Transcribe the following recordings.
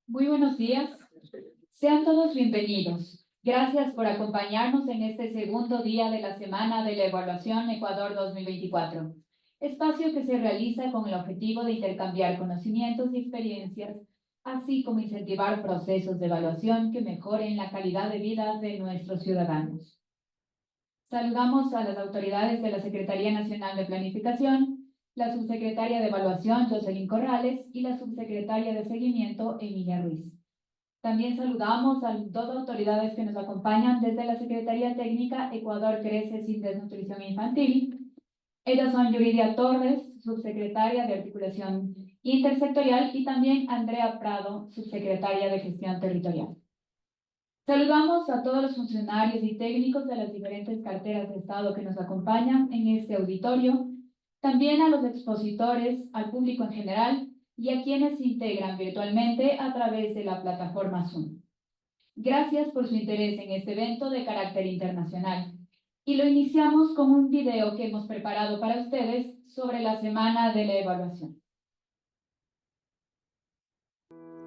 Muy buenos días. Sean todos bienvenidos. Gracias por acompañarnos en este segundo día de la Semana de la Evaluación Ecuador 2024, espacio que se realiza con el objetivo de intercambiar conocimientos y experiencias, así como incentivar procesos de evaluación que mejoren la calidad de vida de nuestros ciudadanos. Saludamos a las autoridades de la Secretaría Nacional de Planificación, la subsecretaria de Evaluación, Jocelyn Corrales, y la subsecretaria de Seguimiento, Emilia Ruiz. También saludamos a dos autoridades que nos acompañan desde la Secretaría Técnica Ecuador Crece sin Desnutrición Infantil. Ellas son Yuridia Torres, subsecretaria de Articulación Intersectorial, y también Andrea Prado, subsecretaria de Gestión Territorial. Saludamos a todos los funcionarios y técnicos de las diferentes carteras de Estado que nos acompañan en este auditorio, también a los expositores, al público en general y a quienes se integran virtualmente a través de la plataforma Zoom. Gracias por su interés en este evento de carácter internacional. Y lo iniciamos con un video que hemos preparado para ustedes sobre la Semana de la Evaluación.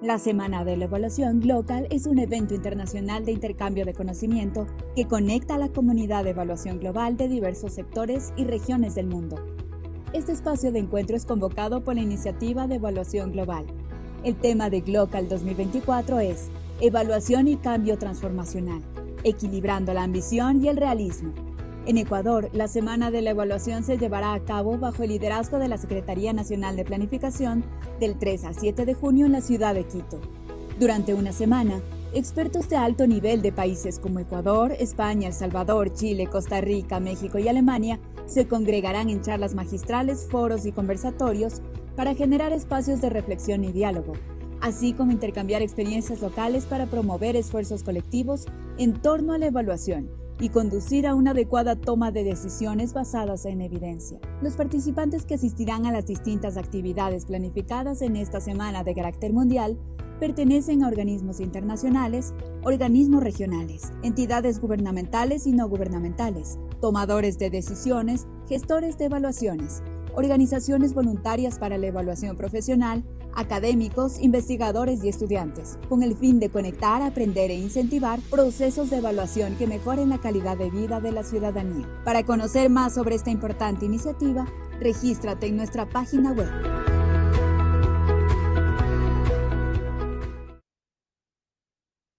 La Semana de la Evaluación Global es un evento internacional de intercambio de conocimiento que conecta a la comunidad de evaluación global de diversos sectores y regiones del mundo. Este espacio de encuentro es convocado por la Iniciativa de Evaluación Global. El tema de Global 2024 es Evaluación y Cambio Transformacional, equilibrando la ambición y el realismo. En Ecuador, la Semana de la Evaluación se llevará a cabo bajo el liderazgo de la Secretaría Nacional de Planificación del 3 al 7 de junio en la ciudad de Quito. Durante una semana, expertos de alto nivel de países como Ecuador, España, El Salvador, Chile, Costa Rica, México y Alemania se congregarán en charlas magistrales, foros y conversatorios para generar espacios de reflexión y diálogo, así como intercambiar experiencias locales para promover esfuerzos colectivos en torno a la evaluación y conducir a una adecuada toma de decisiones basadas en evidencia. Los participantes que asistirán a las distintas actividades planificadas en esta semana de carácter mundial pertenecen a organismos internacionales, organismos regionales, entidades gubernamentales y no gubernamentales, tomadores de decisiones, gestores de evaluaciones, organizaciones voluntarias para la evaluación profesional, académicos, investigadores y estudiantes, con el fin de conectar, aprender e incentivar procesos de evaluación que mejoren la calidad de vida de la ciudadanía. Para conocer más sobre esta importante iniciativa, regístrate en nuestra página web.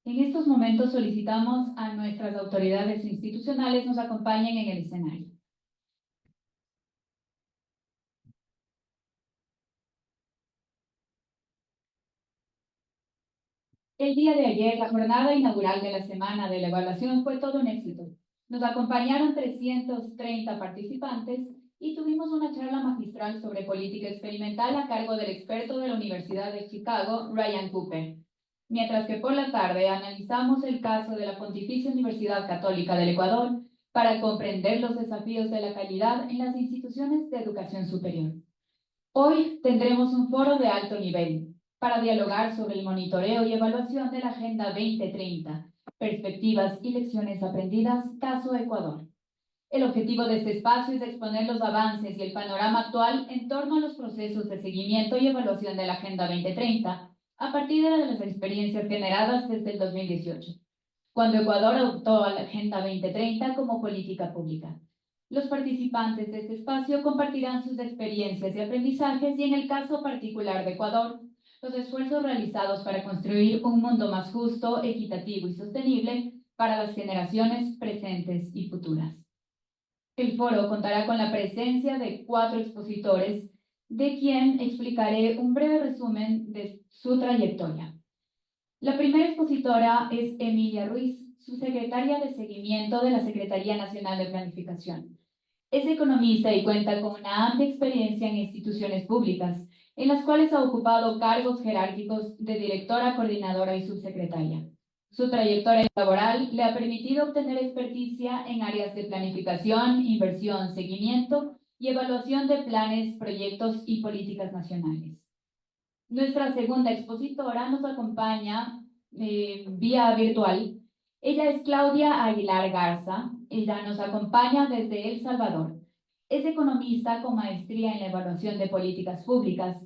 En estos momentos solicitamos a nuestras autoridades institucionales nos acompañen en el escenario. El día de ayer, la jornada inaugural de la Semana de la Evaluación fue todo un éxito. Nos acompañaron 330 participantes y tuvimos una charla magistral sobre política experimental a cargo del experto de la Universidad de Chicago, Ryan Cooper. Mientras que por la tarde analizamos el caso de la Pontificia Universidad Católica del Ecuador para comprender los desafíos de la calidad en las instituciones de educación superior. Hoy tendremos un foro de alto nivel para dialogar sobre el monitoreo y evaluación de la Agenda 2030, perspectivas y lecciones aprendidas, caso Ecuador. El objetivo de este espacio es exponer los avances y el panorama actual en torno a los procesos de seguimiento y evaluación de la Agenda 2030, a partir de las experiencias generadas desde el 2018, cuando Ecuador adoptó la Agenda 2030 como política pública. Los participantes de este espacio compartirán sus experiencias y aprendizajes y, en el caso particular de Ecuador, los esfuerzos realizados para construir un mundo más justo, equitativo y sostenible para las generaciones presentes y futuras. El foro contará con la presencia de 4 expositores, de quien explicaré un breve resumen de su trayectoria. La primera expositora es Emilia Ruiz, subsecretaria de Seguimiento de la Secretaría Nacional de Planificación. Es economista y cuenta con una amplia experiencia en instituciones públicas, en las cuales ha ocupado cargos jerárquicos de directora, coordinadora y subsecretaria. Su trayectoria laboral le ha permitido obtener experticia en áreas de planificación, inversión, seguimiento y evaluación de planes, proyectos y políticas nacionales. Nuestra segunda expositora nos acompaña vía virtual. Ella es Claudia Aguilar Garza. Ella nos acompaña desde El Salvador. Es economista con maestría en la evaluación de políticas públicas.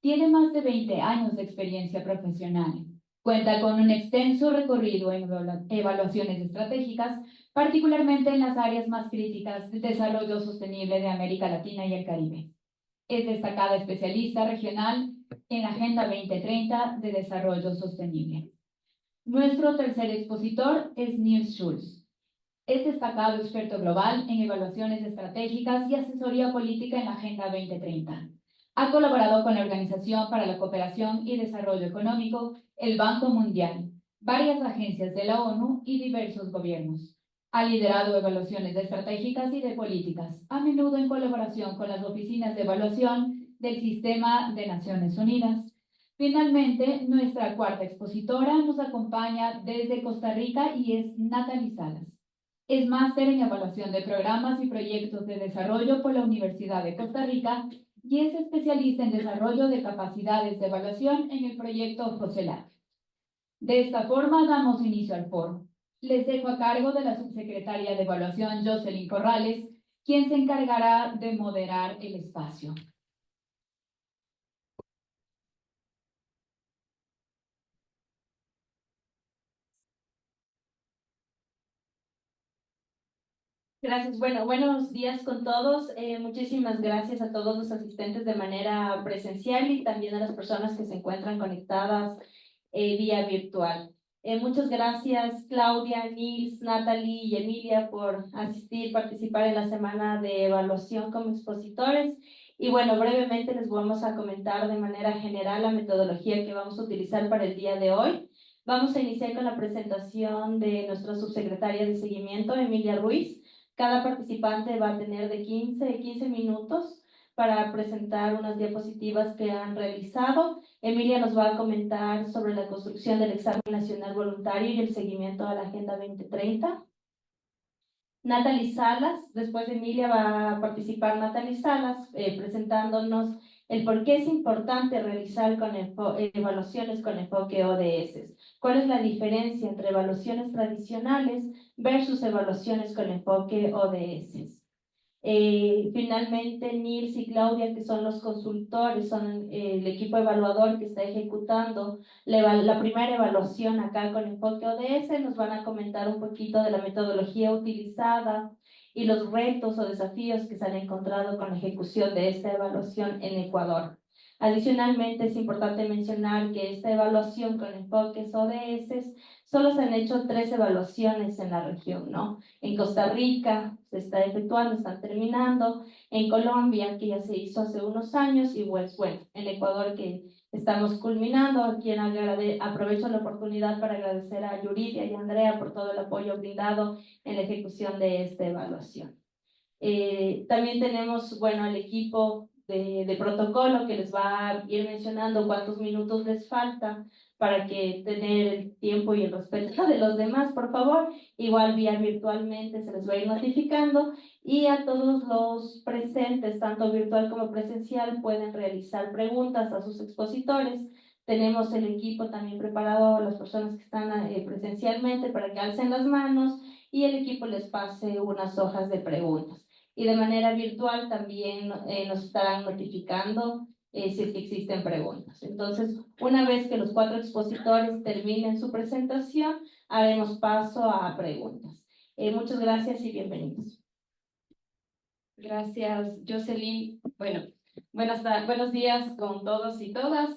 Tiene más de 20 años de experiencia profesional. Cuenta con un extenso recorrido en evaluaciones estratégicas, particularmente en las áreas más críticas del desarrollo sostenible de América Latina y el Caribe. Es destacada especialista regional en la Agenda 2030 de Desarrollo Sostenible. Nuestro tercer expositor es Nils Schulz. Es destacado experto global en evaluaciones estratégicas y asesoría política en la Agenda 2030. Ha colaborado con la Organización para la Cooperación y Desarrollo Económico, el Banco Mundial, varias agencias de la ONU y diversos gobiernos. Ha liderado evaluaciones estratégicas y de políticas, a menudo en colaboración con las oficinas de evaluación del Sistema de Naciones Unidas. Finalmente, nuestra cuarta expositora nos acompaña desde Costa Rica y es Natalie Salas. Es máster en evaluación de programas y proyectos de desarrollo por la Universidad de Costa Rica y es especialista en desarrollo de capacidades de evaluación en el proyecto FOSELAC. De esta forma, damos inicio al foro. Les dejo a cargo de la subsecretaria de Evaluación, Jocelyn Corrales, quien se encargará de moderar el espacio. Gracias. Bueno, buenos días con todos. Muchísimas gracias a todos los asistentes de manera presencial y también a las personas que se encuentran conectadas vía virtual. Muchas gracias Claudia, Nils, Natalie y Emilia por asistir, participar en la semana de evaluación como expositores. Y bueno, brevemente les vamos a comentar de manera general la metodología que vamos a utilizar para el día de hoy. Vamos a iniciar con la presentación de nuestra subsecretaria de seguimiento, Emilia Ruiz. Cada participante va a tener de 15 minutos para presentar unas diapositivas que han realizado. Emilia nos va a comentar sobre la construcción del examen nacional voluntario y el seguimiento a la Agenda 2030. Natalie Salas, después de Emilia va a participar Natalie Salas presentándonos el por qué es importante realizar evaluaciones con enfoque ODS. ¿Cuál es la diferencia entre evaluaciones tradicionales versus evaluaciones con enfoque ODS? Finalmente, Nils y Claudia, que son los consultores, son el equipo evaluador que está ejecutando la primera evaluación acá con enfoque ODS, nos van a comentar un poquito de la metodología utilizada y los retos o desafíos que se han encontrado con la ejecución de esta evaluación en Ecuador. Adicionalmente, es importante mencionar que esta evaluación con enfoques ODS solo se han hecho 3 evaluaciones en la región, ¿no? En Costa Rica se está efectuando, están terminando, en Colombia, que ya se hizo hace unos años, y pues bueno, en Ecuador que estamos culminando, a quien aprovecho la oportunidad para agradecer a Yuridia y a Andrea por todo el apoyo brindado en la ejecución de esta evaluación. También tenemos, bueno, el equipo de protocolo que les va a ir mencionando cuántos minutos les falta para que tener el tiempo y el respeto de los demás, por favor. Igual vía virtualmente se les va a ir notificando y a todos los presentes, tanto virtual como presencial, pueden realizar preguntas a sus expositores. Tenemos el equipo también preparado, las personas que están presencialmente para que alcen las manos y el equipo les pase unas hojas de preguntas. Y de manera virtual también nos estarán notificando si es que existen preguntas. Entonces, una vez que los 4 expositores terminen su presentación, haremos paso a preguntas. Muchas gracias y bienvenidos. Gracias, Jocelyn. Bueno, buenos días con todos y todas.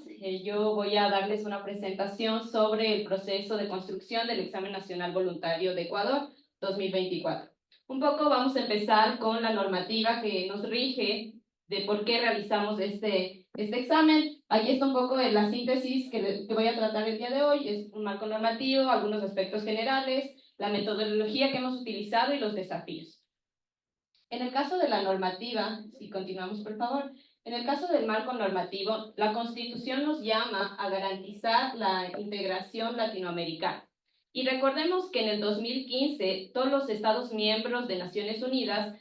Yo voy a darles una presentación sobre el proceso de construcción del Examen Nacional Voluntario de Ecuador 2024. Un poco vamos a empezar con la normativa que nos rige de por qué realizamos este examen. Aquí está un poco de la síntesis que voy a tratar el día de hoy. Es un marco normativo, algunos aspectos generales, la metodología que hemos utilizado y los desafíos. En el caso de la normativa, si continuamos por favor, en el caso del marco normativo, la Constitución nos llama a garantizar la integración latinoamericana. Y recordemos que en el 2015 todos los Estados miembros de Naciones Unidas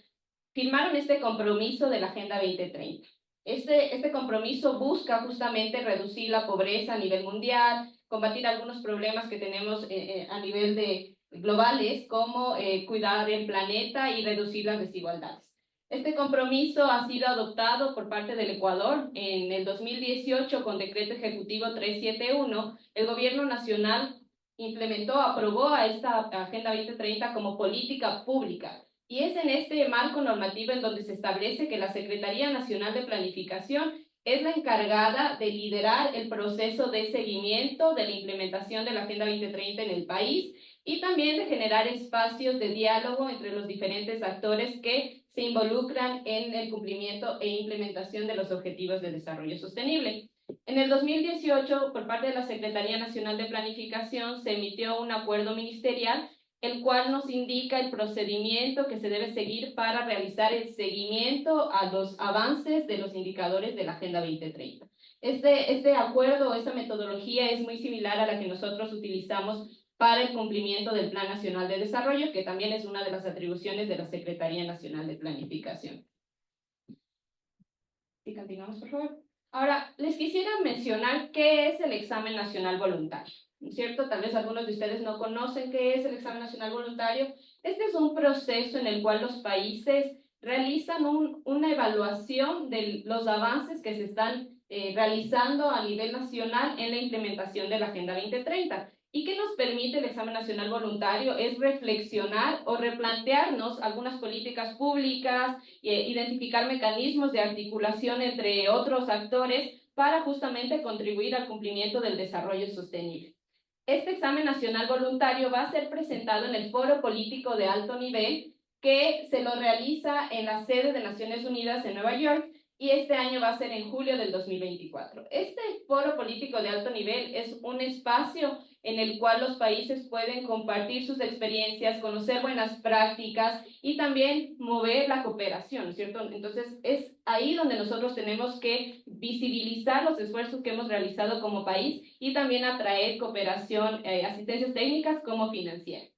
firmaron este compromiso de la Agenda 2030. Este compromiso busca justamente reducir la pobreza a nivel mundial, combatir algunos problemas que tenemos a nivel globales, como cuidar el planeta y reducir las desigualdades. Este compromiso ha sido adoptado por parte del Ecuador en el 2018 con Decreto Ejecutivo 371. El Gobierno Nacional aprobó a esta Agenda 2030 como política pública. Y es en este marco normativo en donde se establece que la Secretaría Nacional de Planificación es la encargada de liderar el proceso de seguimiento de la implementación de la Agenda 2030 en el país y también de generar espacios de diálogo entre los diferentes actores que se involucran en el cumplimiento e implementación de los Objetivos de Desarrollo Sostenible. En el 2018, por parte de la Secretaría Nacional de Planificación, se emitió un acuerdo ministerial, el cual nos indica el procedimiento que se debe seguir para realizar el seguimiento a los avances de los indicadores de la Agenda 2030. Este acuerdo, esta metodología es muy similar a la que nosotros utilizamos para el cumplimiento del Plan Nacional de Desarrollo, que también es una de las atribuciones de la Secretaría Nacional de Planificación. Y continuamos, por favor. Ahora, les quisiera mencionar qué es el examen nacional voluntario, ¿no es cierto? Tal vez algunos de ustedes no conocen qué es el examen nacional voluntario. Este es un proceso en el cual los países realizan una evaluación de los avances que se están realizando a nivel nacional en la implementación de la Agenda 2030. ¿Y qué nos permite el examen nacional voluntario? Es reflexionar o replantearnos algunas políticas públicas, identificar mecanismos de articulación entre otros actores para justamente contribuir al cumplimiento del desarrollo sostenible. Este examen nacional voluntario va a ser presentado en el Foro Político de Alto Nivel, que se lo realiza en la sede de Naciones Unidas en Nueva York, y este año va a ser en julio del 2024. Este Foro Político de Alto Nivel es un espacio en el cual los países pueden compartir sus experiencias, conocer buenas prácticas y también mover la cooperación, ¿no es cierto? Entonces, es ahí donde nosotros tenemos que visibilizar los esfuerzos que hemos realizado como país y también atraer cooperación, asistencias técnicas como financieras.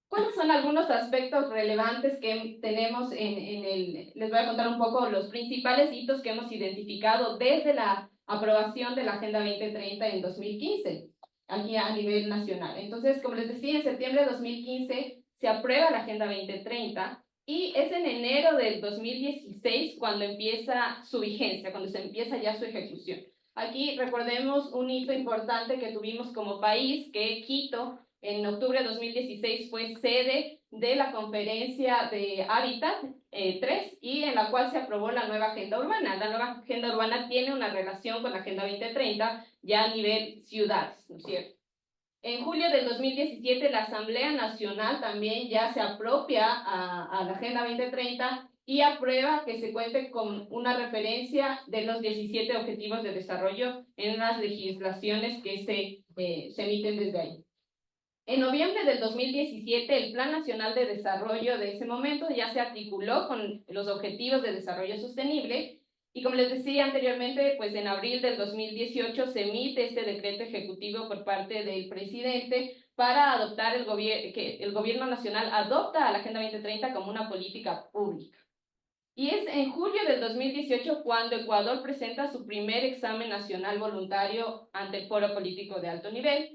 ¿Cuáles son algunos aspectos relevantes que tenemos les voy a contar un poco los principales hitos que hemos identificado desde la aprobación de la Agenda 2030 en 2015, aquí a nivel nacional? Entonces, como les decía, en septiembre de 2015 se aprueba la Agenda 2030 y es en enero del 2016 cuando empieza su vigencia, cuando se empieza ya su ejecución. Aquí recordemos un hito importante que tuvimos como país, que Quito, en octubre de 2016 fue sede de la conferencia de Hábitat 3 y en la cual se aprobó la nueva agenda urbana. La nueva agenda urbana tiene una relación con la Agenda 2030 ya a nivel ciudades, ¿no es cierto? En julio del 2017 la Asamblea Nacional también ya se apropia a la Agenda 2030 y aprueba que se cuente con una referencia de los 17 Objetivos de Desarrollo en las legislaciones que se emiten desde ahí. En noviembre del 2017, el Plan Nacional de Desarrollo de ese momento ya se articuló con los Objetivos de Desarrollo Sostenible y, como les decía anteriormente, pues en abril del 2018 se emite este decreto ejecutivo por parte del presidente para adoptar que el Gobierno Nacional adopta a la Agenda 2030 como una política pública. Y es en julio del 2018 cuando Ecuador presenta su primer examen nacional voluntario ante el Foro Político de Alto Nivel.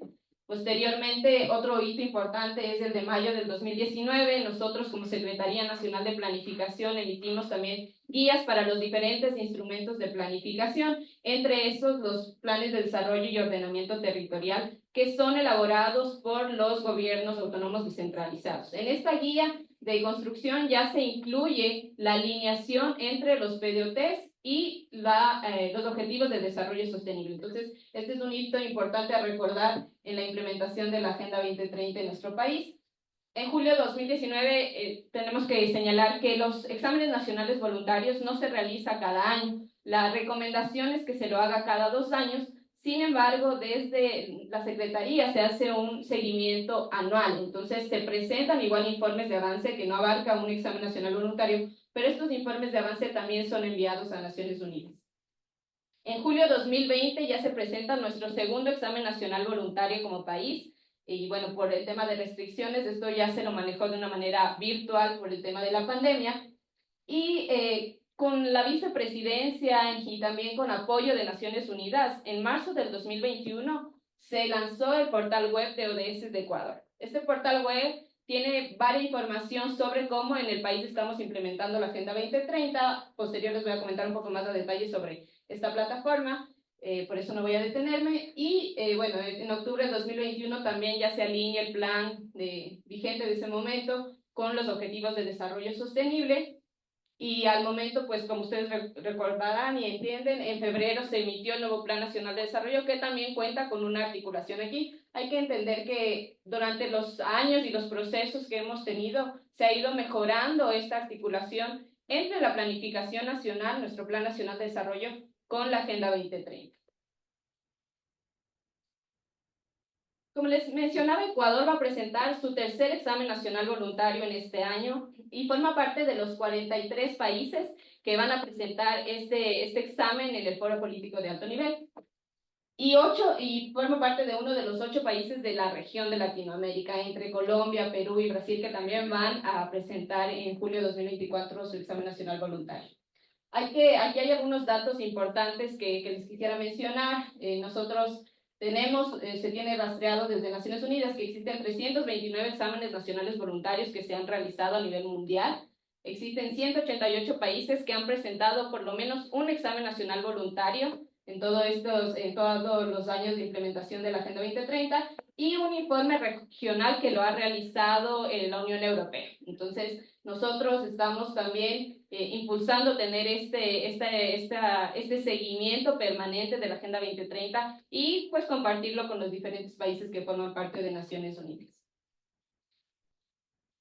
Posteriormente, otro hito importante es el de mayo del 2019. Nosotros, como Secretaría Nacional de Planificación, emitimos también guías para los diferentes instrumentos de planificación, entre esos los planes de desarrollo y ordenamiento territorial, que son elaborados por los gobiernos autónomos descentralizados. En esta guía de construcción ya se incluye la alineación entre los PDOTs y los Objetivos de Desarrollo Sostenible. Entonces, este es un hito importante a recordar en la implementación de la Agenda 2030 en nuestro país. En julio de 2019 tenemos que señalar que los exámenes nacionales voluntarios no se realiza cada año. La recomendación es que se lo haga cada 2 años. Sin embargo, desde la Secretaría se hace un seguimiento anual. Entonces, se presentan igual informes de avance que no abarca un examen nacional voluntario, pero estos informes de avance también son enviados a Naciones Unidas. En julio de 2020 ya se presenta nuestro segundo examen nacional voluntario como país, y bueno, por el tema de restricciones, esto ya se lo manejó de una manera virtual por el tema de la pandemia, y con la vicepresidencia y también con apoyo de Naciones Unidas, en marzo del 2021 se lanzó el portal web de ODS de Ecuador. Este portal web tiene varias información sobre cómo en el país estamos implementando la Agenda 2030. Posterior les voy a comentar un poco más a detalle sobre esta plataforma, por eso no voy a detenerme. Y bueno, en octubre de 2021 también ya se alinea el plan vigente de ese momento con los Objetivos de Desarrollo Sostenible. Y al momento, pues como ustedes recordarán y entienden, en febrero se emitió el nuevo Plan Nacional de Desarrollo, que también cuenta con una articulación aquí. Hay que entender que durante los años y los procesos que hemos tenido, se ha ido mejorando esta articulación entre la planificación nacional, nuestro Plan Nacional de Desarrollo, con la Agenda 2030. Como les mencionaba, Ecuador va a presentar su tercer examen nacional voluntario en este año y forma parte de los 43 países que van a presentar este examen en el Foro Político de Alto Nivel. Y forma parte de uno de los 8 países de la región de Latinoamérica, entre Colombia, Perú y Brasil, que también van a presentar en julio de 2024 su examen nacional voluntario. Aquí hay algunos datos importantes que les quisiera mencionar. Nosotros se tiene rastreado desde Naciones Unidas que existen 329 exámenes nacionales voluntarios que se han realizado a nivel mundial. Existen 188 países que han presentado por lo menos un examen nacional voluntario en todos los años de implementación de la Agenda 2030 y un informe regional que lo ha realizado la Unión Europea. Entonces, nosotros estamos también impulsando tener este seguimiento permanente de la Agenda 2030 y pues compartirlo con los diferentes países que forman parte de Naciones Unidas.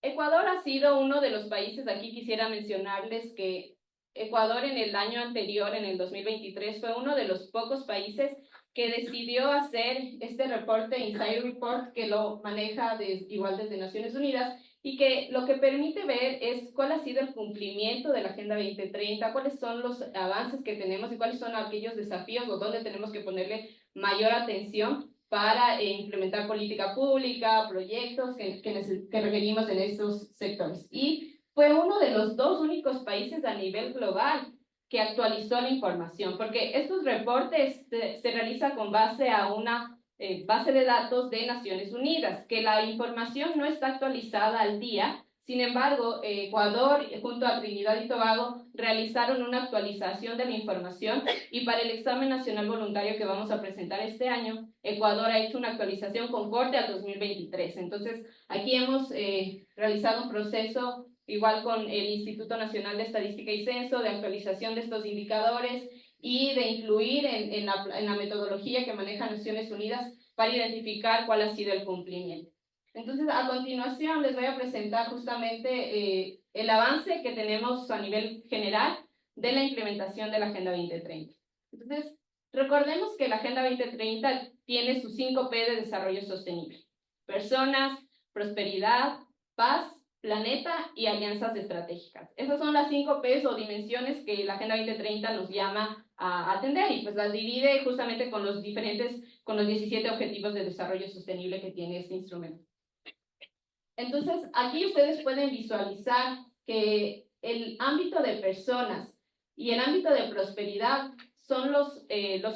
Ecuador ha sido uno de los países, aquí quisiera mencionarles que Ecuador en el año anterior, en el 2023, fue uno de los pocos países que decidió hacer este reporte Insight Report, que lo maneja igual desde Naciones Unidas, y que lo que permite ver es cuál ha sido el cumplimiento de la Agenda 2030, cuáles son los avances que tenemos y cuáles son aquellos desafíos o dónde tenemos que ponerle mayor atención para implementar política pública, proyectos que requerimos en estos sectores. Y fue uno de los 2 únicos países a nivel global que actualizó la información, porque estos reportes se realizan con base a una base de datos de Naciones Unidas, que la información no está actualizada al día. Sin embargo, Ecuador junto a Trinidad y Tobago realizaron una actualización de la información y para el examen nacional voluntario que vamos a presentar este año, Ecuador ha hecho una actualización con corte al 2023. Entonces, aquí hemos realizado un proceso igual con el Instituto Nacional de Estadística y Censo, de actualización de estos indicadores y de incluir en la metodología que maneja Naciones Unidas para identificar cuál ha sido el cumplimiento. Entonces, a continuación les voy a presentar justamente el avance que tenemos a nivel general de la implementación de la Agenda 2030. Entonces, recordemos que la Agenda 2030 tiene sus 5 P de desarrollo sostenible: personas, prosperidad, paz, planeta y alianzas estratégicas. Esas son las 5 Ps o dimensiones que la Agenda 2030 nos llama a atender y pues las divide justamente con los 17 objetivos de desarrollo sostenible que tiene este instrumento. Entonces, aquí ustedes pueden visualizar que el ámbito de personas y el ámbito de prosperidad son los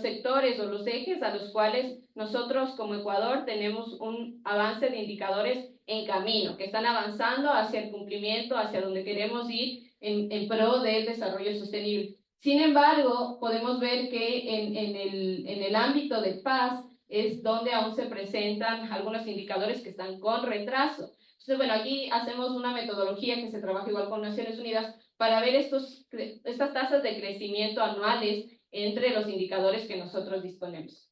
sectores o los ejes a los cuales nosotros como Ecuador tenemos un avance de indicadores en camino, que están avanzando hacia el cumplimiento, hacia donde queremos ir en pro del desarrollo sostenible. Sin embargo, podemos ver que en el ámbito de paz es donde aún se presentan algunos indicadores que están con retraso. Entonces, bueno, aquí hacemos una metodología que se trabaja igual con Naciones Unidas para ver estas tasas de crecimiento anuales entre los indicadores que nosotros disponemos.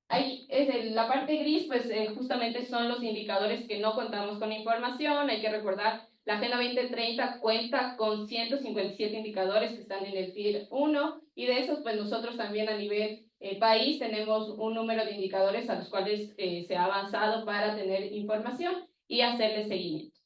Ahí la parte gris, pues justamente son los indicadores que no contamos con información. Hay que recordar, la Agenda 2030 cuenta con 157 indicadores que están en el Tier 1 y de esos, pues nosotros también a nivel país tenemos un número de indicadores a los cuales se ha avanzado para tener información y hacerle seguimiento.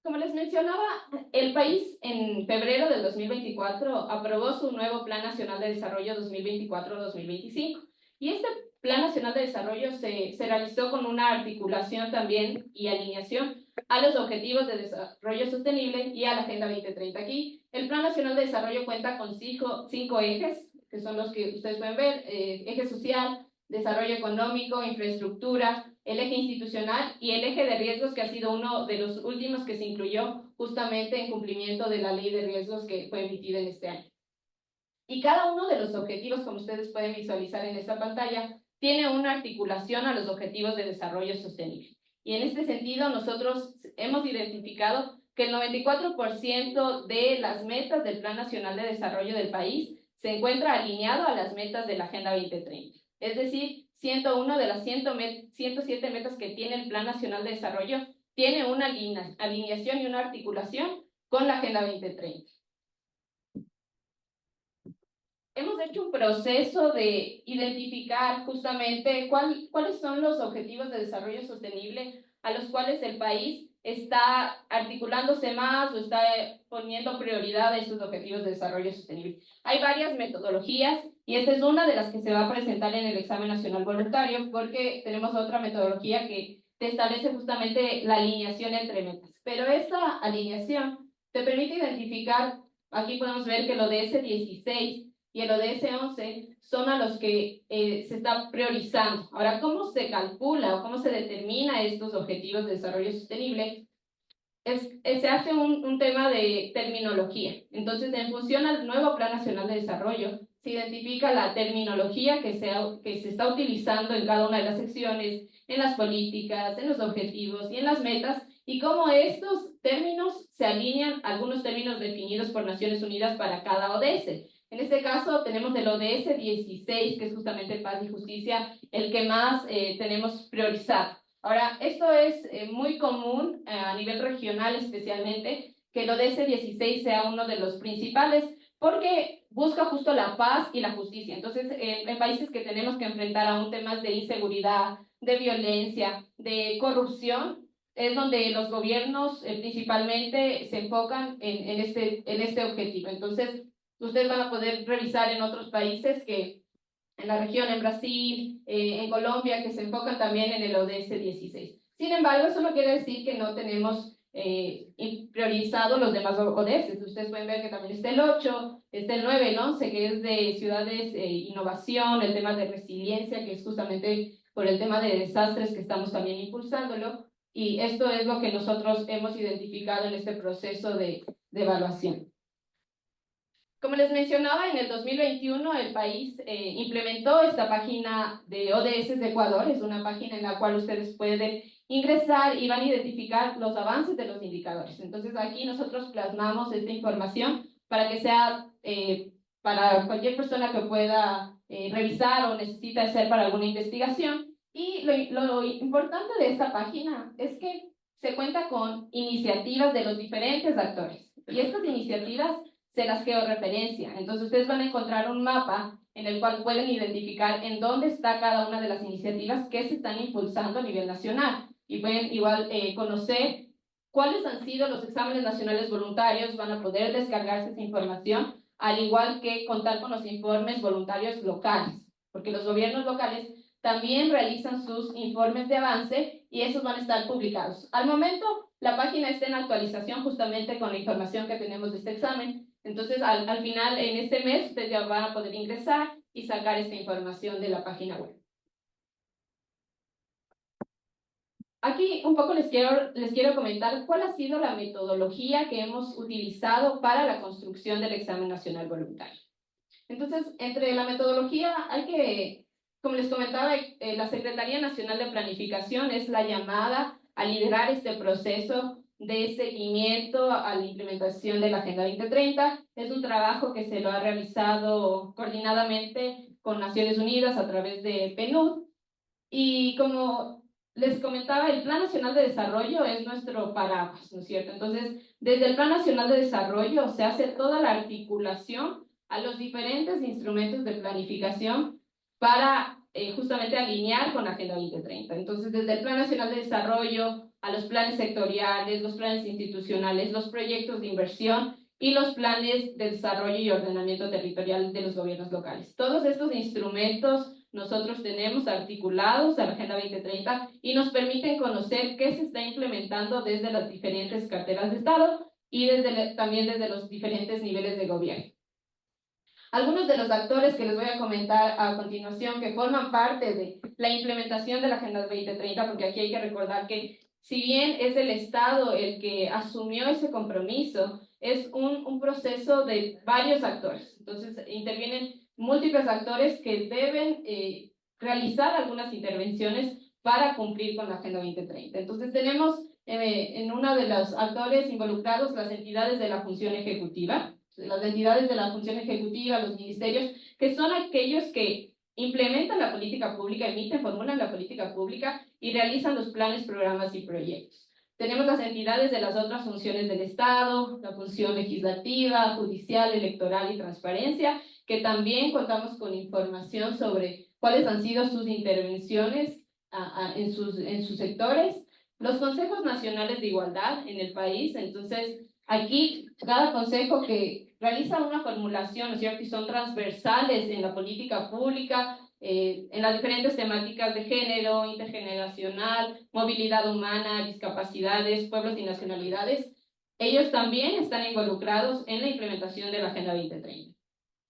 Como les mencionaba, el país en febrero del 2024 aprobó su nuevo Plan Nacional de Desarrollo 2024-2025 y este Plan Nacional de Desarrollo se realizó con una articulación también y alineación a los Objetivos de Desarrollo Sostenible y a la Agenda 2030. Aquí el Plan Nacional de Desarrollo cuenta con 5 ejes, que son los que ustedes pueden ver: eje social, desarrollo económico, infraestructura, el eje institucional y el eje de riesgos, que ha sido uno de los últimos que se incluyó justamente en cumplimiento de la ley de riesgos que fue emitida en este año. Y cada uno de los objetivos, como ustedes pueden visualizar en esta pantalla, tiene una articulación a los objetivos de desarrollo sostenible. Y en este sentido, nosotros hemos identificado que el 94% de las metas del Plan Nacional de Desarrollo del país se encuentra alineado a las metas de la Agenda 2030. Es decir, 101 de las 107 metas que tiene el Plan Nacional de Desarrollo tiene una alineación y una articulación con la Agenda 2030. Hemos hecho un proceso de identificar justamente cuáles son los objetivos de desarrollo sostenible a los cuales el país está articulándose más o está poniendo prioridad a estos objetivos de desarrollo sostenible. Hay varias metodologías y esta es una de las que se va a presentar en el examen nacional voluntario, porque tenemos otra metodología que te establece justamente la alineación entre metas. Pero esta alineación te permite identificar, aquí podemos ver que el ODS 16 y el ODS 11 son a los que se está priorizando. Ahora, ¿cómo se calcula o cómo se determina estos objetivos de desarrollo sostenible? Se hace un tema de terminología. Entonces, en función al nuevo Plan Nacional de Desarrollo, se identifica la terminología que se está utilizando en cada una de las secciones, en las políticas, en los objetivos y en las metas, y cómo estos términos se alinean a algunos términos definidos por Naciones Unidas para cada ODS. En este caso tenemos el ODS 16, que es justamente paz y justicia, el que más tenemos priorizado. Ahora, esto es muy común a nivel regional especialmente, que el ODS 16 sea uno de los principales, porque busca justo la paz y la justicia. Entonces, en países que tenemos que enfrentar aún temas de inseguridad, de violencia, de corrupción, es donde los gobiernos principalmente se enfocan en este objetivo. Entonces, ustedes van a poder revisar en otros países que en la región, en Brasil, en Colombia, que se enfocan también en el ODS 16. Sin embargo, eso no quiere decir que no tenemos priorizado los demás ODS. Ustedes pueden ver que también está el 8, está el 9, el 11, que es de ciudades, innovación, el tema de resiliencia, que es justamente por el tema de desastres que estamos también impulsándolo. Y esto es lo que nosotros hemos identificado en este proceso de evaluación. Como les mencionaba, en el 2021 el país implementó esta página de ODS de Ecuador. Es una página en la cual ustedes pueden ingresar y van a identificar los avances de los indicadores. Entonces aquí nosotros plasmamos esta información para que sea para cualquier persona que pueda revisar o necesita hacer para alguna investigación. Y lo importante de esta página es que se cuenta con iniciativas de los diferentes actores. Y estas iniciativas se las georreferencia. Entonces ustedes van a encontrar un mapa en el cual pueden identificar en dónde está cada una de las iniciativas que se están impulsando a nivel nacional. Y pueden igual conocer cuáles han sido los exámenes nacionales voluntarios, van a poder descargarse esa información, al igual que contar con los informes voluntarios locales, porque los gobiernos locales también realizan sus informes de avance y esos van a estar publicados. Al momento, la página está en actualización justamente con la información que tenemos de este examen. Entonces, al final, en este mes, ustedes ya van a poder ingresar y sacar esta información de la página web. Aquí un poco les quiero comentar cuál ha sido la metodología que hemos utilizado para la construcción del examen nacional voluntario. Entonces, entre la metodología hay que, como les comentaba, la Secretaría Nacional de Planificación es la llamada a liderar este proceso de seguimiento a la implementación de la Agenda 2030. Es un trabajo que se lo ha realizado coordinadamente con Naciones Unidas a través de PNUD. Y como les comentaba, el Plan Nacional de Desarrollo es nuestro paraguas, ¿no es cierto? Entonces, desde el Plan Nacional de Desarrollo se hace toda la articulación a los diferentes instrumentos de planificación para justamente alinear con la Agenda 2030. Entonces, desde el Plan Nacional de Desarrollo a los planes sectoriales, los planes institucionales, los proyectos de inversión y los planes de desarrollo y ordenamiento territorial de los gobiernos locales. Todos estos instrumentos nosotros tenemos articulados a la Agenda 2030 y nos permiten conocer qué se está implementando desde las diferentes carteras de Estado y también desde los diferentes niveles de gobierno. Algunos de los actores que les voy a comentar a continuación que forman parte de la implementación de la Agenda 2030, porque aquí hay que recordar que si bien es el Estado el que asumió ese compromiso, es un proceso de varios actores. Entonces, intervienen múltiples actores que deben realizar algunas intervenciones para cumplir con la Agenda 2030. Entonces, tenemos en uno de los actores involucrados las entidades de la función ejecutiva, las entidades de la función ejecutiva, los ministerios, que son aquellos que implementan la política pública, emiten, formulan la política pública y realizan los planes, programas y proyectos. Tenemos las entidades de las otras funciones del Estado, la función legislativa, judicial, electoral y transparencia, que también contamos con información sobre cuáles han sido sus intervenciones en sus sectores. Los consejos nacionales de igualdad en el país, entonces aquí cada consejo que realiza una formulación, ¿no es cierto? Y son transversales en la política pública, en las diferentes temáticas de género, intergeneracional, movilidad humana, discapacidades, pueblos y nacionalidades. Ellos también están involucrados en la implementación de la Agenda 2030.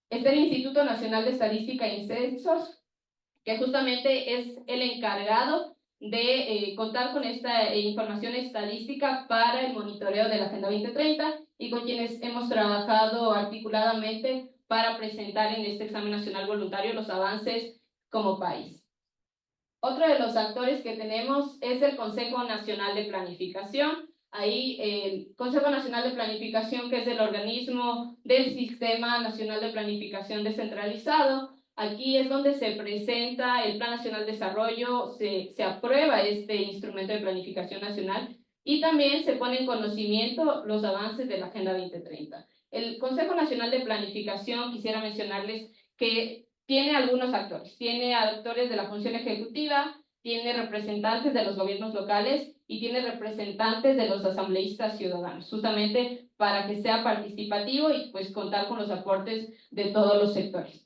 Está el Instituto Nacional de Estadística e Censos, que justamente es el encargado de contar con esta información estadística para el monitoreo de la Agenda 2030 y con quienes hemos trabajado articuladamente para presentar en este examen nacional voluntario los avances como país. Otro de los actores que tenemos es el Consejo Nacional de Planificación. Ahí el Consejo Nacional de Planificación, que es el organismo del Sistema Nacional de Planificación Descentralizado. Aquí es donde se presenta el Plan Nacional de Desarrollo, se aprueba este instrumento de planificación nacional y también se pone en conocimiento los avances de la Agenda 2030. El Consejo Nacional de Planificación, quisiera mencionarles que tiene algunos actores. Tiene actores de la función ejecutiva, tiene representantes de los gobiernos locales y tiene representantes de los asambleístas ciudadanos, justamente para que sea participativo y pues contar con los aportes de todos los sectores.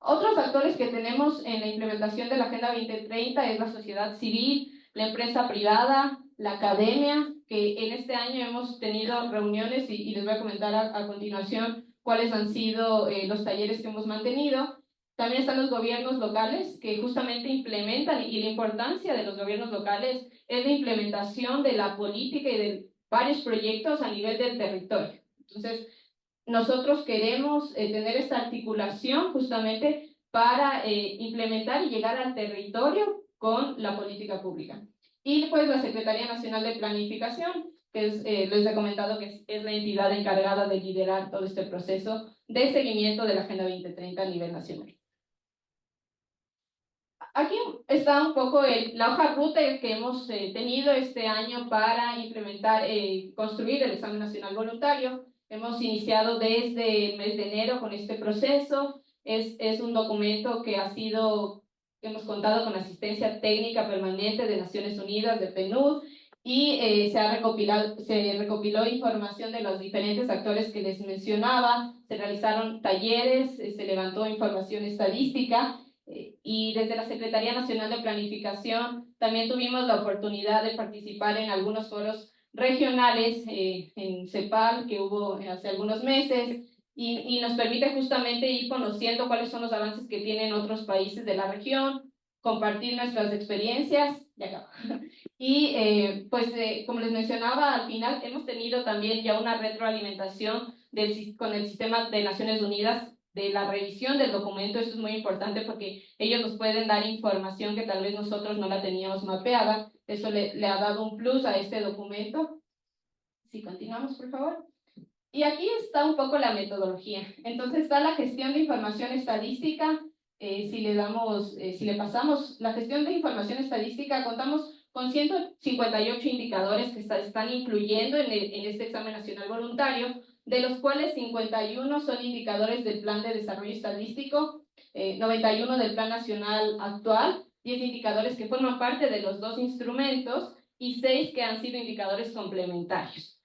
Otros actores que tenemos en la implementación de la Agenda 2030 es la sociedad civil, la empresa privada, la academia, que en este año hemos tenido reuniones y les voy a comentar a continuación cuáles han sido los talleres que hemos mantenido. También están los gobiernos locales que justamente implementan, y la importancia de los gobiernos locales es la implementación de la política y de varios proyectos a nivel del territorio. Entonces, nosotros queremos tener esta articulación justamente para implementar y llegar al territorio con la política pública. Y pues la Secretaría Nacional de Planificación, que es, les he comentado que es la entidad encargada de liderar todo este proceso de seguimiento de la Agenda 2030 a nivel nacional. Aquí está un poco la hoja ruta que hemos tenido este año para implementar, construir el examen nacional voluntario. Hemos iniciado desde el mes de enero con este proceso. Es un documento que hemos contado con asistencia técnica permanente de Naciones Unidas, de PNUD, y se recopiló información de los diferentes actores que les mencionaba, se realizaron talleres, se levantó información estadística, y desde la Secretaría Nacional de Planificación también tuvimos la oportunidad de participar en algunos foros regionales en CEPAL que hubo hace algunos meses y nos permite justamente ir conociendo cuáles son los avances que tienen otros países de la región, compartir nuestras experiencias y como les mencionaba, al final hemos tenido también ya una retroalimentación con el sistema de Naciones Unidas de la revisión del documento. Eso es muy importante porque ellos nos pueden dar información que tal vez nosotros no la teníamos mapeada. Eso le ha dado un plus a este documento. Si continuamos, por favor. Y aquí está un poco la metodología. Entonces está la gestión de información estadística. Si le pasamos la gestión de información estadística, contamos con 158 indicadores que están incluyendo en este examen nacional voluntario, de los cuales 51 son indicadores del Plan de Desarrollo Estadístico, 91 del Plan Nacional actual, 10 indicadores que forman parte de los dos instrumentos y 6 que han sido indicadores complementarios.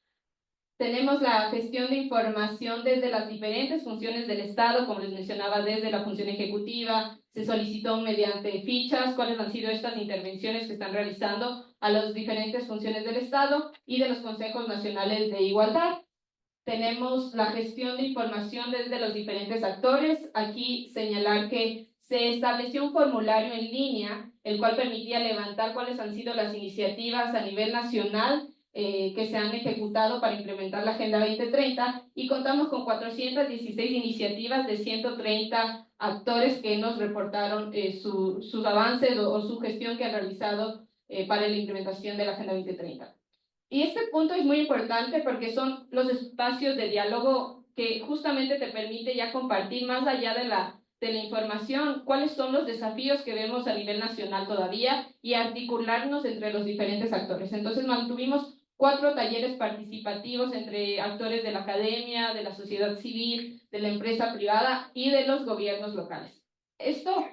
Tenemos la gestión de información desde las diferentes funciones del Estado, como les mencionaba, desde la función ejecutiva, se solicitó mediante fichas cuáles han sido estas intervenciones que están realizando a las diferentes funciones del Estado y de los consejos nacionales de igualdad. tenemos la gestión de información desde los diferentes actores. Aquí señalar que se estableció un formulario en línea, el cual permitía levantar cuáles han sido las iniciativas a nivel nacional que se han ejecutado para implementar la Agenda 2030, y contamos con 416 iniciativas de 130 actores que nos reportaron sus avances o su gestión que han realizado para la implementación de la Agenda 2030. Y este punto es muy importante porque son los espacios de diálogo que justamente te permite ya compartir más allá de la información, cuáles son los desafíos que vemos a nivel nacional todavía y articularnos entre los diferentes actores. Entonces mantuvimos 4 talleres participativos entre actores de la academia, de la sociedad civil, de la empresa privada y de los gobiernos locales. Esto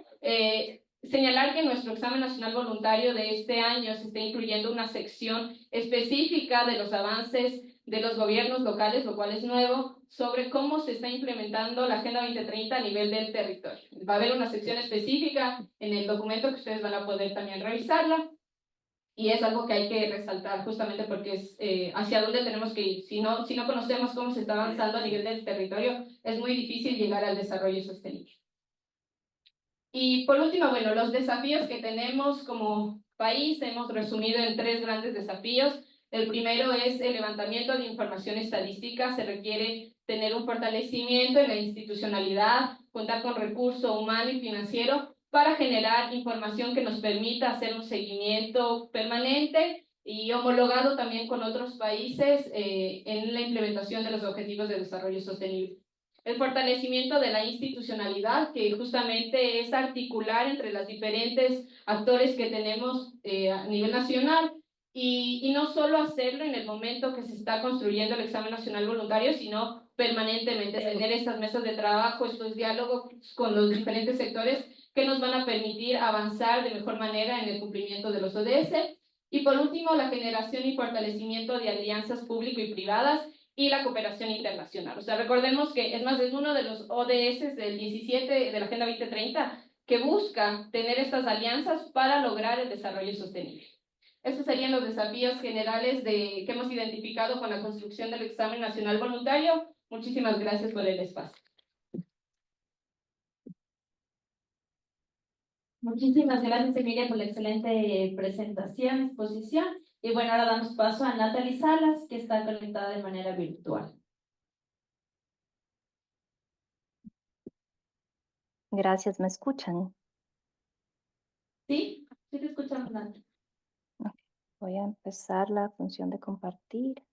señalar que en nuestro examen nacional voluntario de este año se está incluyendo una sección específica de los avances de los gobiernos locales, lo cual es nuevo, sobre cómo se está implementando la Agenda 2030 a nivel del territorio. Va a haber una sección específica en el documento que ustedes van a poder también revisarla, y es algo que hay que resaltar justamente porque es hacia dónde tenemos que ir. Si no conocemos cómo se está avanzando a nivel del territorio, es muy difícil llegar al desarrollo sostenible. Y por último, bueno, los desafíos que tenemos como país hemos resumido en 3 grandes desafíos. El primero es el levantamiento de información estadística. Se requiere tener un fortalecimiento en la institucionalidad, contar con recurso humano y financiero para generar información que nos permita hacer un seguimiento permanente y homologado también con otros países en la implementación de los objetivos de desarrollo sostenible. El fortalecimiento de la institucionalidad, que justamente es articular entre los diferentes actores que tenemos a nivel nacional, y no solo hacerlo en el momento que se está construyendo el examen nacional voluntario, sino permanentemente tener estas mesas de trabajo, estos diálogos con los diferentes sectores que nos van a permitir avanzar de mejor manera en el cumplimiento de los ODS. Y por último, la generación y fortalecimiento de alianzas público y privadas y la cooperación internacional. O sea, recordemos que es uno de los ODS del 17 de la Agenda 2030 que busca tener estas alianzas para lograr el desarrollo sostenible. Estos serían los desafíos generales que hemos identificado con la construcción del examen nacional voluntario. Muchísimas gracias por el espacio. Muchísimas gracias, Emilia, por la excelente presentación, exposición. Y bueno, ahora damos paso a Natalie Salas, que está conectada de manera virtual. Gracias, ¿me escuchan? Sí, sí te escuchamos, Natalie. Voy a empezar la función de compartir.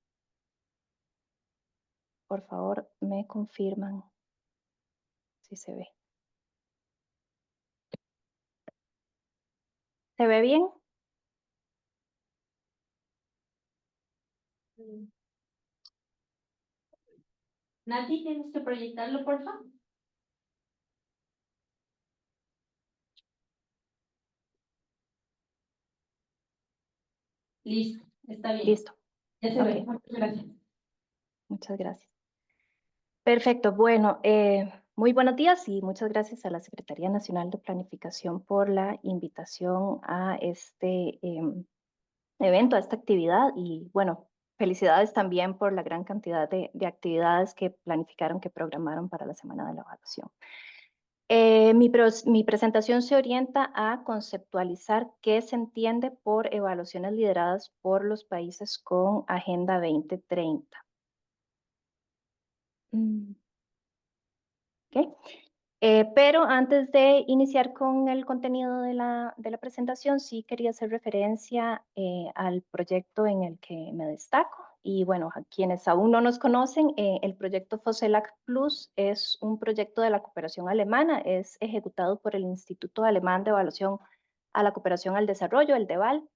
Por favor, me confirman si se ve. ¿Se ve bien? Nati, ¿tienes que proyectarlo, por favor? Listo, está bien. Listo. Ya se ve. Ok. Muchas gracias. Muchas gracias. Perfecto. Bueno, muy buenos días y muchas gracias a la Secretaría Nacional de Planificación por la invitación a este evento, a esta actividad. Y bueno, felicidades también por la gran cantidad de actividades que planificaron, que programaron para la Semana de la Evaluación. Mi presentación se orienta a conceptualizar qué se entiende por evaluaciones lideradas por los países con Agenda 2030. Okay. Pero antes de iniciar con el contenido de la presentación, sí quería hacer referencia al proyecto en el que me destaco. Y bueno, a quienes aún no nos conocen, el proyecto FOSELAC Plus es un proyecto de la cooperación alemana, es ejecutado por el Instituto Alemán de Evaluación a la Cooperación al Desarrollo, el DEVAL,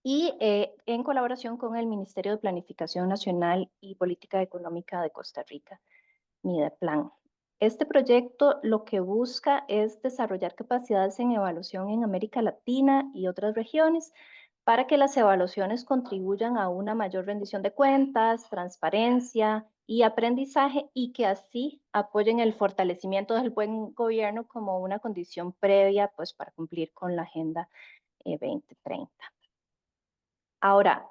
y en colaboración con el Ministerio de Planificación Nacional y Política Económica de Costa Rica, MIDEPLAN. Este proyecto lo que busca es desarrollar capacidades en evaluación en América Latina y otras regiones para que las evaluaciones contribuyan a una mayor rendición de cuentas, transparencia y aprendizaje, y que así apoyen el fortalecimiento del buen gobierno como una condición previa pues, para cumplir con la Agenda 2030. Ahora,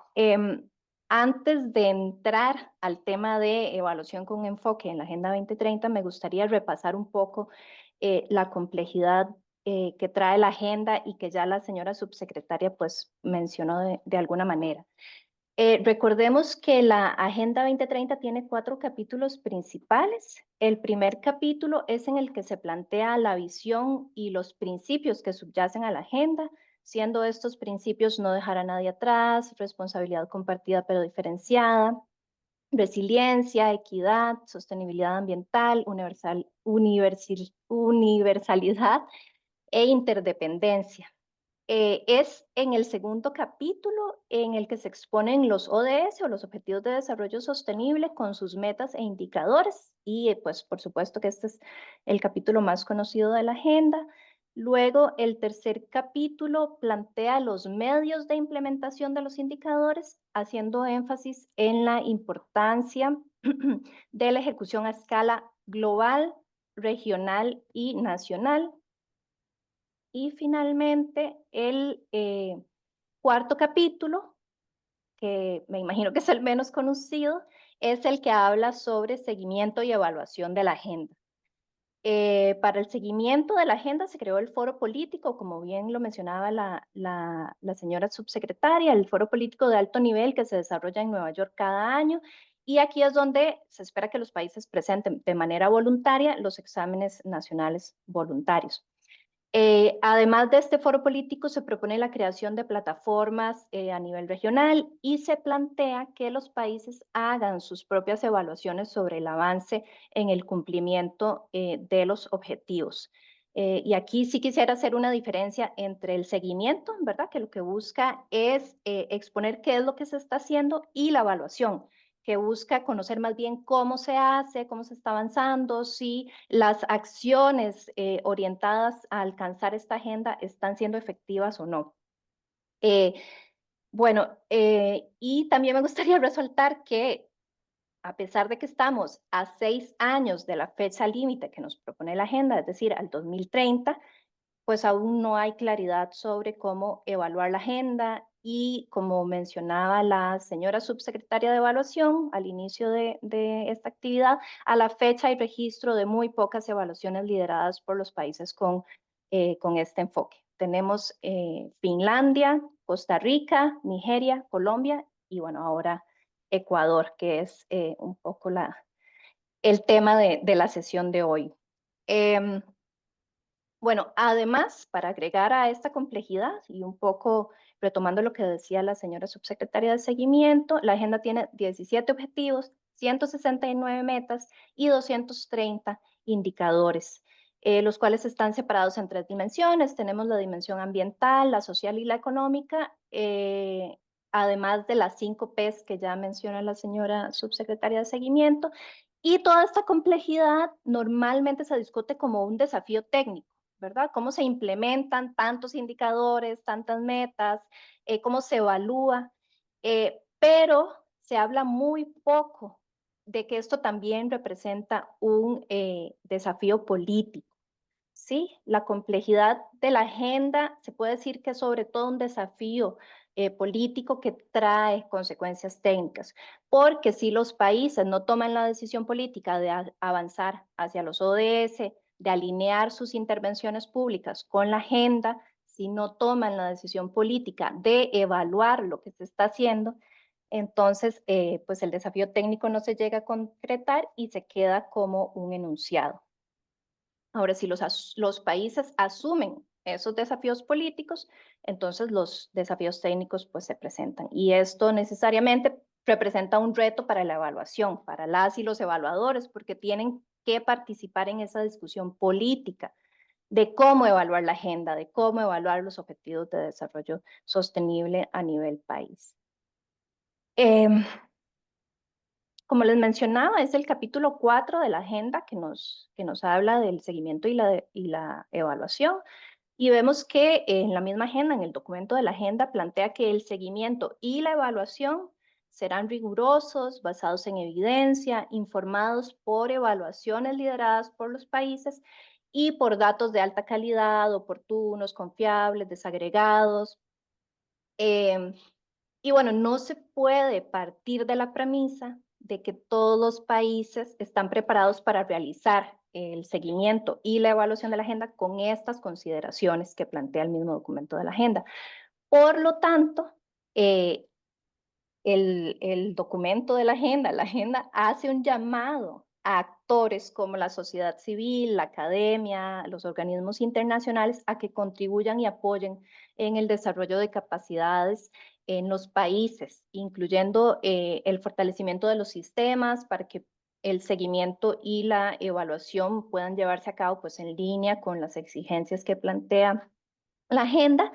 Antes de entrar al tema de evaluación con enfoque en la Agenda 2030, me gustaría repasar un poco la complejidad que trae la agenda y que ya la señora subsecretaria pues mencionó de alguna manera. Recordemos que la Agenda 2030 tiene 4 capítulos principales. El primer capítulo es en el que se plantea la visión y los principios que subyacen a la agenda, siendo estos principios no dejar a nadie atrás, responsabilidad compartida pero diferenciada, resiliencia, equidad, sostenibilidad ambiental, universalidad e interdependencia. Es en el segundo capítulo en el que se exponen los ODS o los Objetivos de Desarrollo Sostenible con sus metas e indicadores y pues por supuesto que este es el capítulo más conocido de la agenda. Luego el tercer capítulo plantea los medios de implementación de los indicadores haciendo énfasis en la importancia de la ejecución a escala global, regional y nacional. Y finalmente, el cuarto capítulo, que me imagino que es el menos conocido, es el que habla sobre seguimiento y evaluación de la agenda. Para el seguimiento de la agenda se creó el foro político, como bien lo mencionaba la señora subsecretaria, el foro político de alto nivel que se desarrolla en Nueva York cada año. Y aquí es donde se espera que los países presenten de manera voluntaria los exámenes nacionales voluntarios. Además de este foro político, se propone la creación de plataformas a nivel regional y se plantea que los países hagan sus propias evaluaciones sobre el avance en el cumplimiento de los objetivos. Y aquí sí quisiera hacer una diferencia entre el seguimiento, ¿verdad? Que lo que busca es exponer qué es lo que se está haciendo y la evaluación, que busca conocer más bien cómo se hace, cómo se está avanzando, si las acciones orientadas a alcanzar esta agenda están siendo efectivas o no. Y también me gustaría resaltar que a pesar de que estamos a 6 años de la fecha límite que nos propone la agenda, es decir, al 2030, pues aún no hay claridad sobre cómo evaluar la agenda y como mencionaba la señora subsecretaria de Evaluación al inicio de esta actividad, a la fecha hay registro de muy pocas evaluaciones lideradas por los países con este enfoque. Tenemos Finlandia, Costa Rica, Nigeria, Colombia y bueno, ahora Ecuador, que es un poco el tema de la sesión de hoy. Bueno, además, para agregar a esta complejidad y un poco retomando lo que decía la señora subsecretaria de Seguimiento, la agenda tiene 17 objetivos, 169 metas y 230 indicadores, los cuales están separados en 3 dimensiones. Tenemos la dimensión ambiental, la social y la económica, además de las 5 P's que ya menciona la señora subsecretaria de Seguimiento. Y toda esta complejidad normalmente se discute como un desafío técnico, ¿verdad? Cómo se implementan tantos indicadores, tantas metas, cómo se evalúa, pero se habla muy poco de que esto también representa un desafío político. Sí, la complejidad de la agenda se puede decir que es sobre todo un desafío político que trae consecuencias técnicas, porque si los países no toman la decisión política de avanzar hacia los ODS, de alinear sus intervenciones públicas con la agenda, si no toman la decisión política de evaluar lo que se está haciendo, entonces pues el desafío técnico no se llega a concretar y se queda como un enunciado. Ahora, si los países asumen esos desafíos políticos, entonces los desafíos técnicos pues se presentan. Y esto necesariamente representa un reto para la evaluación, para las y los evaluadores, porque tienen que participar en esa discusión política de cómo evaluar la agenda, de cómo evaluar los objetivos de desarrollo sostenible a nivel país. Como les mencionaba, es el capítulo 4 de la agenda que nos habla del seguimiento y la evaluación. Y vemos que en la misma agenda, en el documento de la agenda, plantea que el seguimiento y la evaluación serán rigurosos, basados en evidencia, informados por evaluaciones lideradas por los países y por datos de alta calidad, oportunos, confiables, desagregados. Y bueno, no se puede partir de la premisa de que todos los países están preparados para realizar el seguimiento y la evaluación de la agenda con estas consideraciones que plantea el mismo documento de la agenda. Por lo tanto, el documento de la agenda hace un llamado a actores como la sociedad civil, la academia, los organismos internacionales a que contribuyan y apoyen en el desarrollo de capacidades en los países, incluyendo el fortalecimiento de los sistemas para que el seguimiento y la evaluación puedan llevarse a cabo pues, en línea con las exigencias que plantea la agenda.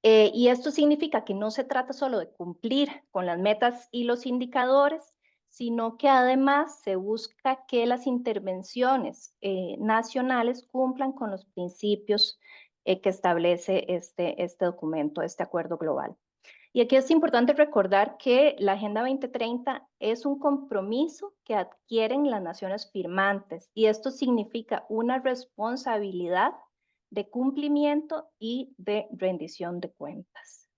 Y esto significa que no se trata solo de cumplir con las metas y los indicadores, sino que además se busca que las intervenciones nacionales cumplan con los principios que establece este documento, este acuerdo global. Y aquí es importante recordar que la Agenda 2030 es un compromiso que adquieren las naciones firmantes y esto significa una responsabilidad de cumplimiento y de rendición de cuentas.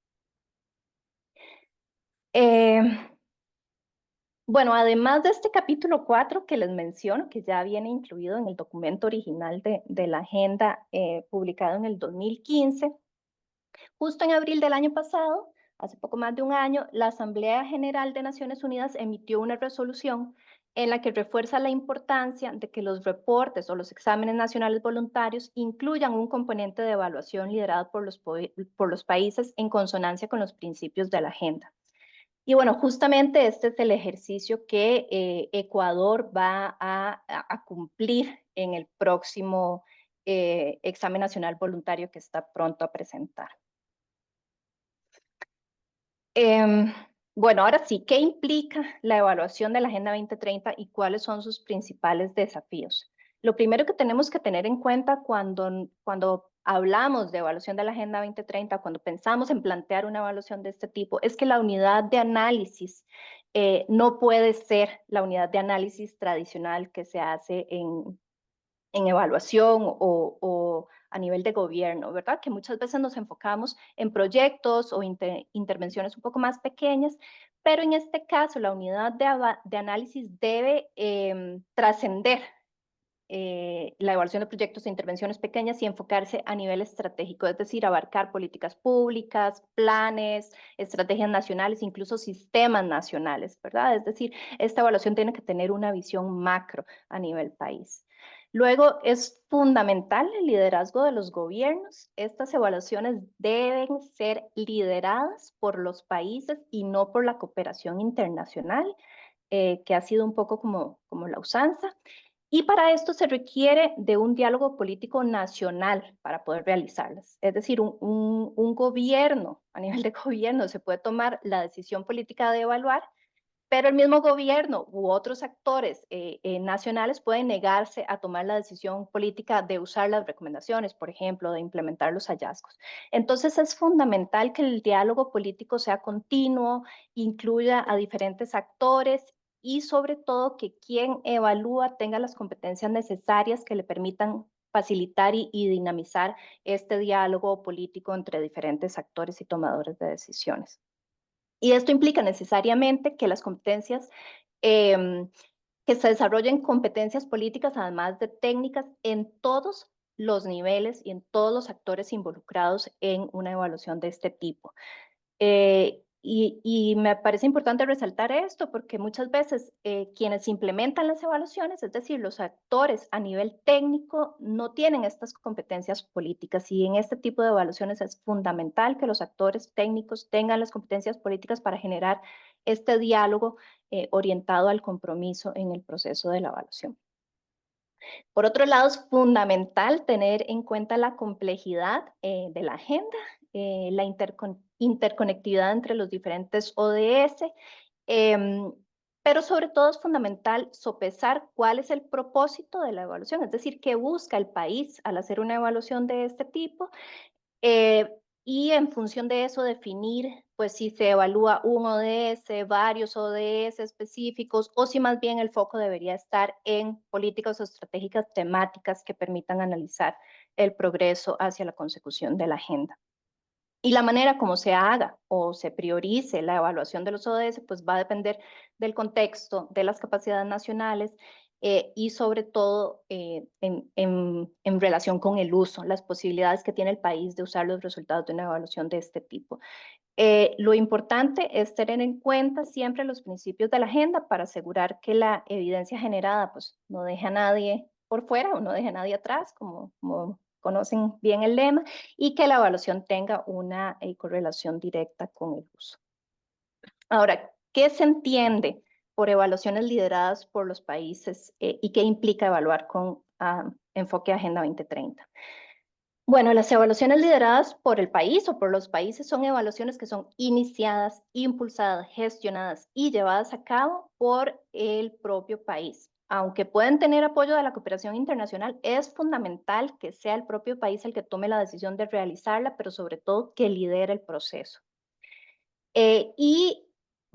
Bueno, además de este capítulo 4 que les menciono, que ya viene incluido en el documento original de la agenda publicado en el 2015, justo en abril del año pasado, hace poco más de un año, la Asamblea General de Naciones Unidas emitió una resolución en la que refuerza la importancia de que los reportes o los exámenes nacionales voluntarios incluyan un componente de evaluación liderado por los países en consonancia con los principios de la agenda. Y bueno, justamente este es el ejercicio que Ecuador va a cumplir en el próximo examen nacional voluntario que está pronto a presentar. Bueno, ahora sí, ¿qué implica la evaluación de la Agenda 2030 y cuáles son sus principales desafíos? Lo primero que tenemos que tener en cuenta cuando hablamos de evaluación de la Agenda 2030, cuando pensamos en plantear una evaluación de este tipo, es que la unidad de análisis no puede ser la unidad de análisis tradicional que se hace en evaluación o a nivel de gobierno, ¿verdad? Que muchas veces nos enfocamos en proyectos o intervenciones un poco más pequeñas, pero en este caso la unidad de análisis debe trascender la evaluación de proyectos e intervenciones pequeñas y enfocarse a nivel estratégico, es decir, abarcar políticas públicas, planes, estrategias nacionales, incluso sistemas nacionales, ¿verdad? Es decir, esta evaluación tiene que tener una visión macro a nivel país. Luego, es fundamental el liderazgo de los gobiernos. Estas evaluaciones deben ser lideradas por los países y no por la cooperación internacional, que ha sido un poco como la usanza. Y para esto se requiere de un diálogo político nacional para poder realizarlas. Es decir, un gobierno, a nivel de gobierno, se puede tomar la decisión política de evaluar, pero el mismo gobierno u otros actores nacionales pueden negarse a tomar la decisión política de usar las recomendaciones, por ejemplo, de implementar los hallazgos. Entonces es fundamental que el diálogo político sea continuo, incluya a diferentes actores y sobre todo que quien evalúa tenga las competencias necesarias que le permitan facilitar y dinamizar este diálogo político entre diferentes actores y tomadores de decisiones. Y esto implica necesariamente que las competencias, que se desarrollen competencias políticas, además de técnicas, en todos los niveles y en todos los actores involucrados en una evaluación de este tipo. Y me parece importante resaltar esto porque muchas veces quienes implementan las evaluaciones, es decir, los actores a nivel técnico, no tienen estas competencias políticas y en este tipo de evaluaciones es fundamental que los actores técnicos tengan las competencias políticas para generar este diálogo orientado al compromiso en el proceso de la evaluación. Por otro lado, es fundamental tener en cuenta la complejidad de la agenda, la interconectividad entre los diferentes ODS, pero sobre todo es fundamental sopesar cuál es el propósito de la evaluación, es decir, qué busca el país al hacer una evaluación de este tipo, y en función de eso definir pues si se evalúa un ODS, varios ODS específicos o si más bien el foco debería estar en políticas o estratégicas temáticas que permitan analizar el progreso hacia la consecución de la agenda. Y la manera como se haga o se priorice la evaluación de los ODS, pues va a depender del contexto, de las capacidades nacionales y sobre todo en relación con el uso, las posibilidades que tiene el país de usar los resultados de una evaluación de este tipo. Lo importante es tener en cuenta siempre los principios de la agenda para asegurar que la evidencia generada pues, no deje a nadie por fuera o no deje a nadie atrás, como conocen bien el lema, y que la evaluación tenga una correlación directa con el uso. Ahora, ¿qué se entiende por evaluaciones lideradas por los países y qué implica evaluar con enfoque Agenda 2030? Bueno, las evaluaciones lideradas por el país o por los países son evaluaciones que son iniciadas, impulsadas, gestionadas y llevadas a cabo por el propio país. Aunque pueden tener apoyo de la cooperación internacional, es fundamental que sea el propio país el que tome la decisión de realizarla, pero sobre todo que lidere el proceso. Y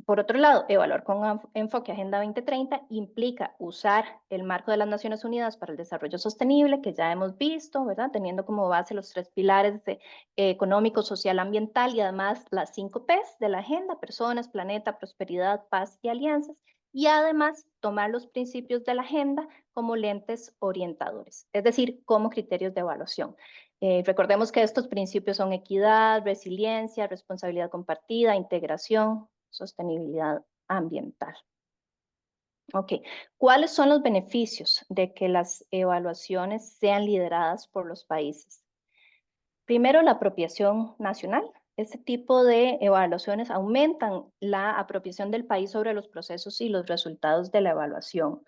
por otro lado, evaluar con enfoque Agenda 2030 implica usar el marco de las Naciones Unidas para el Desarrollo Sostenible, que ya hemos visto, ¿verdad? Teniendo como base los 3 pilares de, económico, social, ambiental y además las 5 P's de la agenda: personas, planeta, prosperidad, paz y alianzas. Y además tomar los principios de la agenda como lentes orientadores, es decir, como criterios de evaluación. Recordemos que estos principios son equidad, resiliencia, responsabilidad compartida, integración, sostenibilidad ambiental. Ok, ¿cuáles son los beneficios de que las evaluaciones sean lideradas por los países? Primero, la apropiación nacional. Este tipo de evaluaciones aumentan la apropiación del país sobre los procesos y los resultados de la evaluación.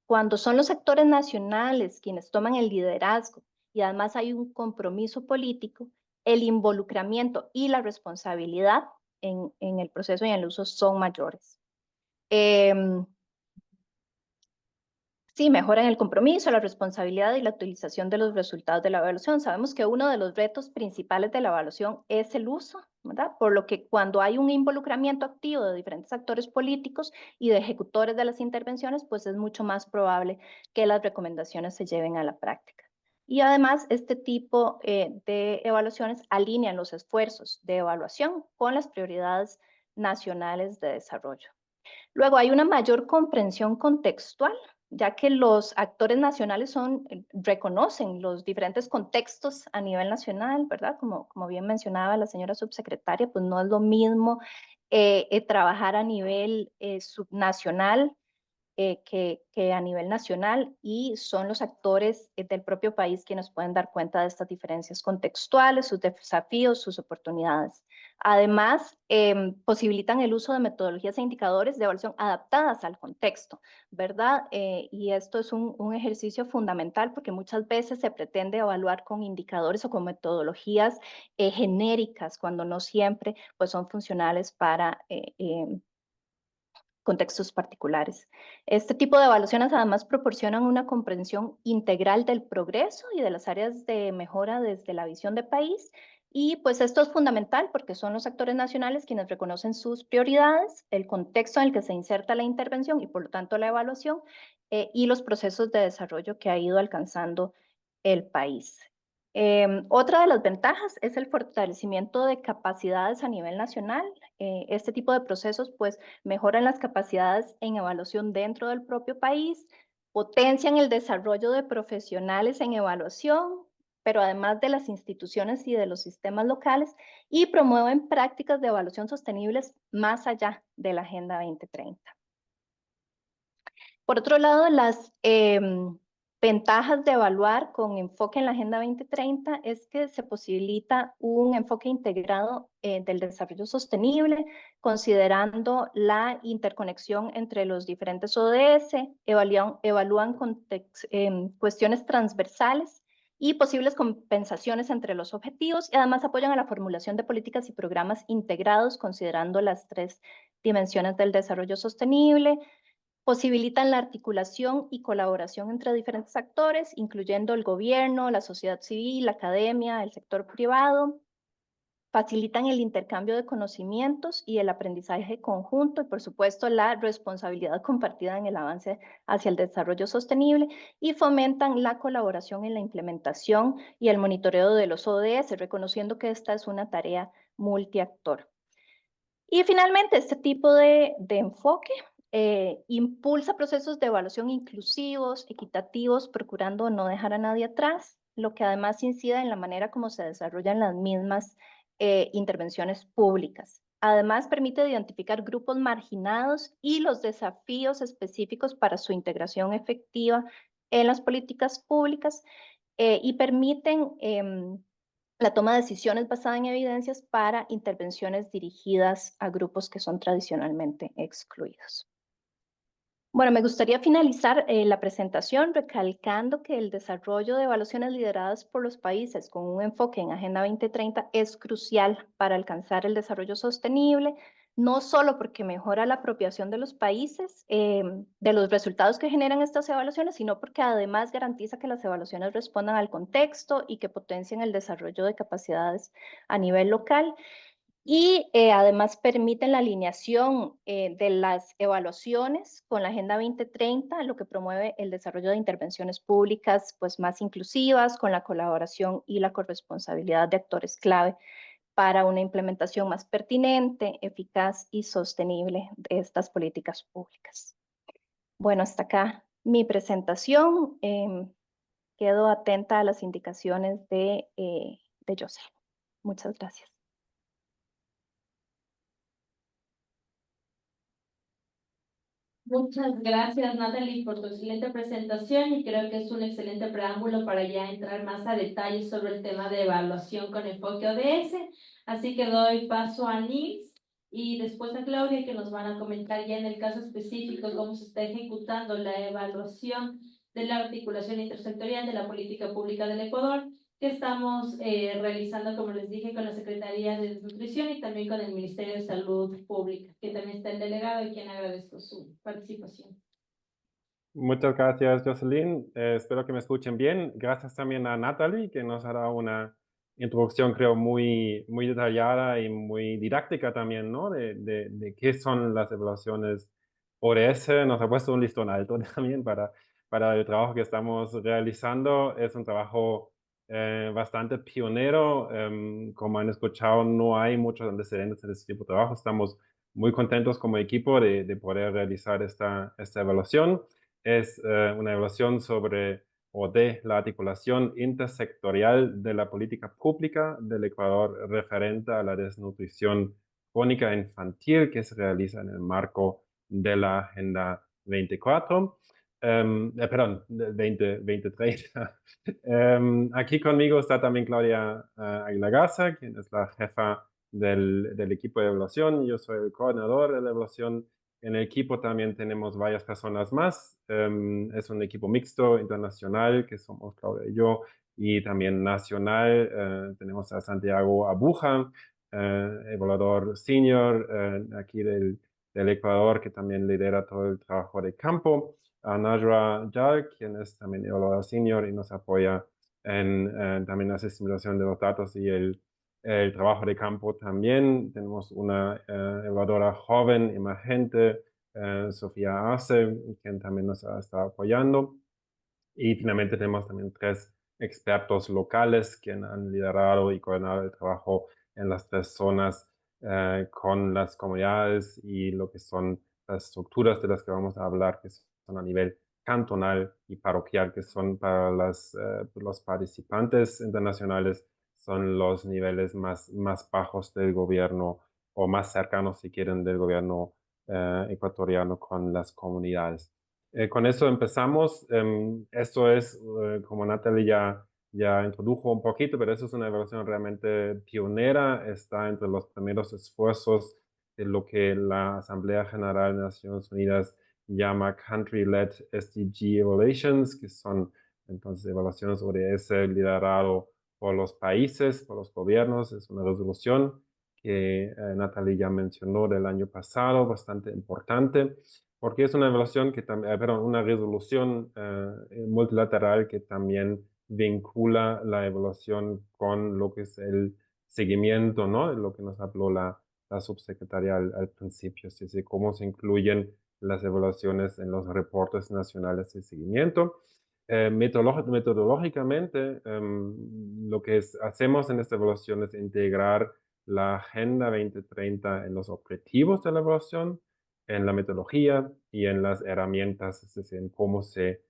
Cuando son los actores nacionales quienes toman el liderazgo y además hay un compromiso político, el involucramiento y la responsabilidad en el proceso y en el uso son mayores. Sí, mejoran el compromiso, la responsabilidad y la utilización de los resultados de la evaluación. Sabemos que uno de los retos principales de la evaluación es el uso, ¿verdad? Por lo que cuando hay un involucramiento activo de diferentes actores políticos y de ejecutores de las intervenciones, pues es mucho más probable que las recomendaciones se lleven a la práctica. Y además, este tipo de evaluaciones alinean los esfuerzos de evaluación con las prioridades nacionales de desarrollo. Luego, hay una mayor comprensión contextual, ya que los actores nacionales reconocen los diferentes contextos a nivel nacional, ¿verdad? Como bien mencionaba la señora subsecretaria, pues no es lo mismo trabajar a nivel subnacional que a nivel nacional, y son los actores del propio país quienes pueden dar cuenta de estas diferencias contextuales, sus desafíos, sus oportunidades. Además, posibilitan el uso de metodologías e indicadores de evaluación adaptadas al contexto, ¿verdad? Y esto es un ejercicio fundamental porque muchas veces se pretende evaluar con indicadores o con metodologías genéricas, cuando no siempre pues, son funcionales para contextos particulares. Este tipo de evaluaciones además proporcionan una comprensión integral del progreso y de las áreas de mejora desde la visión de país, y pues esto es fundamental porque son los actores nacionales quienes reconocen sus prioridades, el contexto en el que se inserta la intervención y por lo tanto la evaluación y los procesos de desarrollo que ha ido alcanzando el país. Otra de las ventajas es el fortalecimiento de capacidades a nivel nacional. Este tipo de procesos pues mejoran las capacidades en evaluación dentro del propio país, potencian el desarrollo de profesionales en evaluación, pero además de las instituciones y de los sistemas locales, y promueven prácticas de evaluación sostenibles más allá de la Agenda 2030. Por otro lado, las ventajas de evaluar con enfoque en la Agenda 2030 es que se posibilita un enfoque integrado del desarrollo sostenible, considerando la interconexión entre los diferentes ODS, evalúan cuestiones transversales y posibles compensaciones entre los objetivos, y además apoyan a la formulación de políticas y programas integrados considerando las 3 dimensiones del desarrollo sostenible. Posibilitan la articulación y colaboración entre diferentes actores, incluyendo el gobierno, la sociedad civil, la academia, el sector privado. Facilitan el intercambio de conocimientos y el aprendizaje conjunto y, por supuesto, la responsabilidad compartida en el avance hacia el desarrollo sostenible, y fomentan la colaboración en la implementación y el monitoreo de los ODS, reconociendo que esta es una tarea multiactor. Y finalmente, este tipo de enfoque impulsa procesos de evaluación inclusivos, equitativos, procurando no dejar a nadie atrás, lo que además incide en la manera como se desarrollan las mismas intervenciones públicas. Además, permite identificar grupos marginados y los desafíos específicos para su integración efectiva en las políticas públicas y permiten la toma de decisiones basada en evidencias para intervenciones dirigidas a grupos que son tradicionalmente excluidos. Bueno, me gustaría finalizar la presentación recalcando que el desarrollo de evaluaciones lideradas por los países con un enfoque en Agenda 2030 es crucial para alcanzar el desarrollo sostenible, no solo porque mejora la apropiación de los países de los resultados que generan estas evaluaciones, sino porque además garantiza que las evaluaciones respondan al contexto y que potencien el desarrollo de capacidades a nivel local. Y además permiten la alineación de las evaluaciones con la Agenda 2030, lo que promueve el desarrollo de intervenciones públicas pues, más inclusivas, con la colaboración y la corresponsabilidad de actores clave para una implementación más pertinente, eficaz y sostenible de estas políticas públicas. Bueno, hasta acá mi presentación. Quedo atenta a las indicaciones de Jocelyn. Muchas gracias. Muchas gracias, Natalie, por tu excelente presentación y creo que es un excelente preámbulo para ya entrar más a detalles sobre el tema de evaluación con enfoque ODS. Así que doy paso a Nils y después a Claudia, que nos van a comentar ya en el caso específico cómo se está ejecutando la evaluación de la articulación intersectorial de la política pública del Ecuador, que estamos realizando, como les dije, con la Secretaría de Nutrición y también con el Ministerio de Salud Pública, que también está el delegado y quien agradezco su participación. Muchas gracias, Jocelyn. Espero que me escuchen bien. Gracias también a Natalie, que nos ha dado una introducción, creo, muy detallada y muy didáctica también, ¿no? De qué son las evaluaciones ODS. Nos ha puesto un listón alto también para el trabajo que estamos realizando. Es un trabajo bastante pionero. Como han escuchado, no hay muchos antecedentes en este tipo de trabajo. Estamos muy contentos como equipo de poder realizar esta evaluación. Es una evaluación sobre o de la articulación intersectorial de la política pública del Ecuador referente a la desnutrición crónica infantil que se realiza en el marco de la Agenda 24. Perdón, 2030. Aquí conmigo está también Claudia Aguilar Garza, quien es la jefa del equipo de evaluación. Yo soy el coordinador de la evaluación. En el equipo también tenemos varias personas más. Es un equipo mixto, internacional, que somos Claudia y yo, y también nacional. Tenemos a Santiago Abuja, evaluador senior aquí del Ecuador, que también lidera todo el trabajo de campo. A Najra Jal, quien es también evaluador senior y nos apoya en también la simulación de los datos y el trabajo de campo también. Tenemos una evaluadora joven, emergente, Sofía Arce, quien también nos está apoyando. Y finalmente tenemos también 3 expertos locales que han liderado y coordinado el trabajo en las 3 zonas con las comunidades y lo que son las estructuras de las que vamos a hablar, que son a nivel cantonal y parroquial, que son para los participantes internacionales, son los niveles más bajos del gobierno o más cercanos, si quieren, del gobierno ecuatoriano con las comunidades. Con eso empezamos. Esto es, como Natalie ya introdujo un poquito, pero eso es una evaluación realmente pionera. Está entre los primeros esfuerzos de lo que la Asamblea General de Naciones Unidas llama Country-Led SDG Evaluations, que son entonces evaluaciones ODS liderado por los países, por los gobiernos. Es una resolución que Natalie ya mencionó del año pasado, bastante importante, porque es una evaluación que también, una resolución multilateral que también vincula la evaluación con lo que es el seguimiento, ¿no? Lo que nos habló la subsecretaria al principio, es decir, cómo se incluyen las evaluaciones en los reportes nacionales de seguimiento. Metodológicamente, lo que hacemos en esta evaluación es integrar la Agenda 2030 en los objetivos de la evaluación, en la metodología y en las herramientas, es decir, en cómo se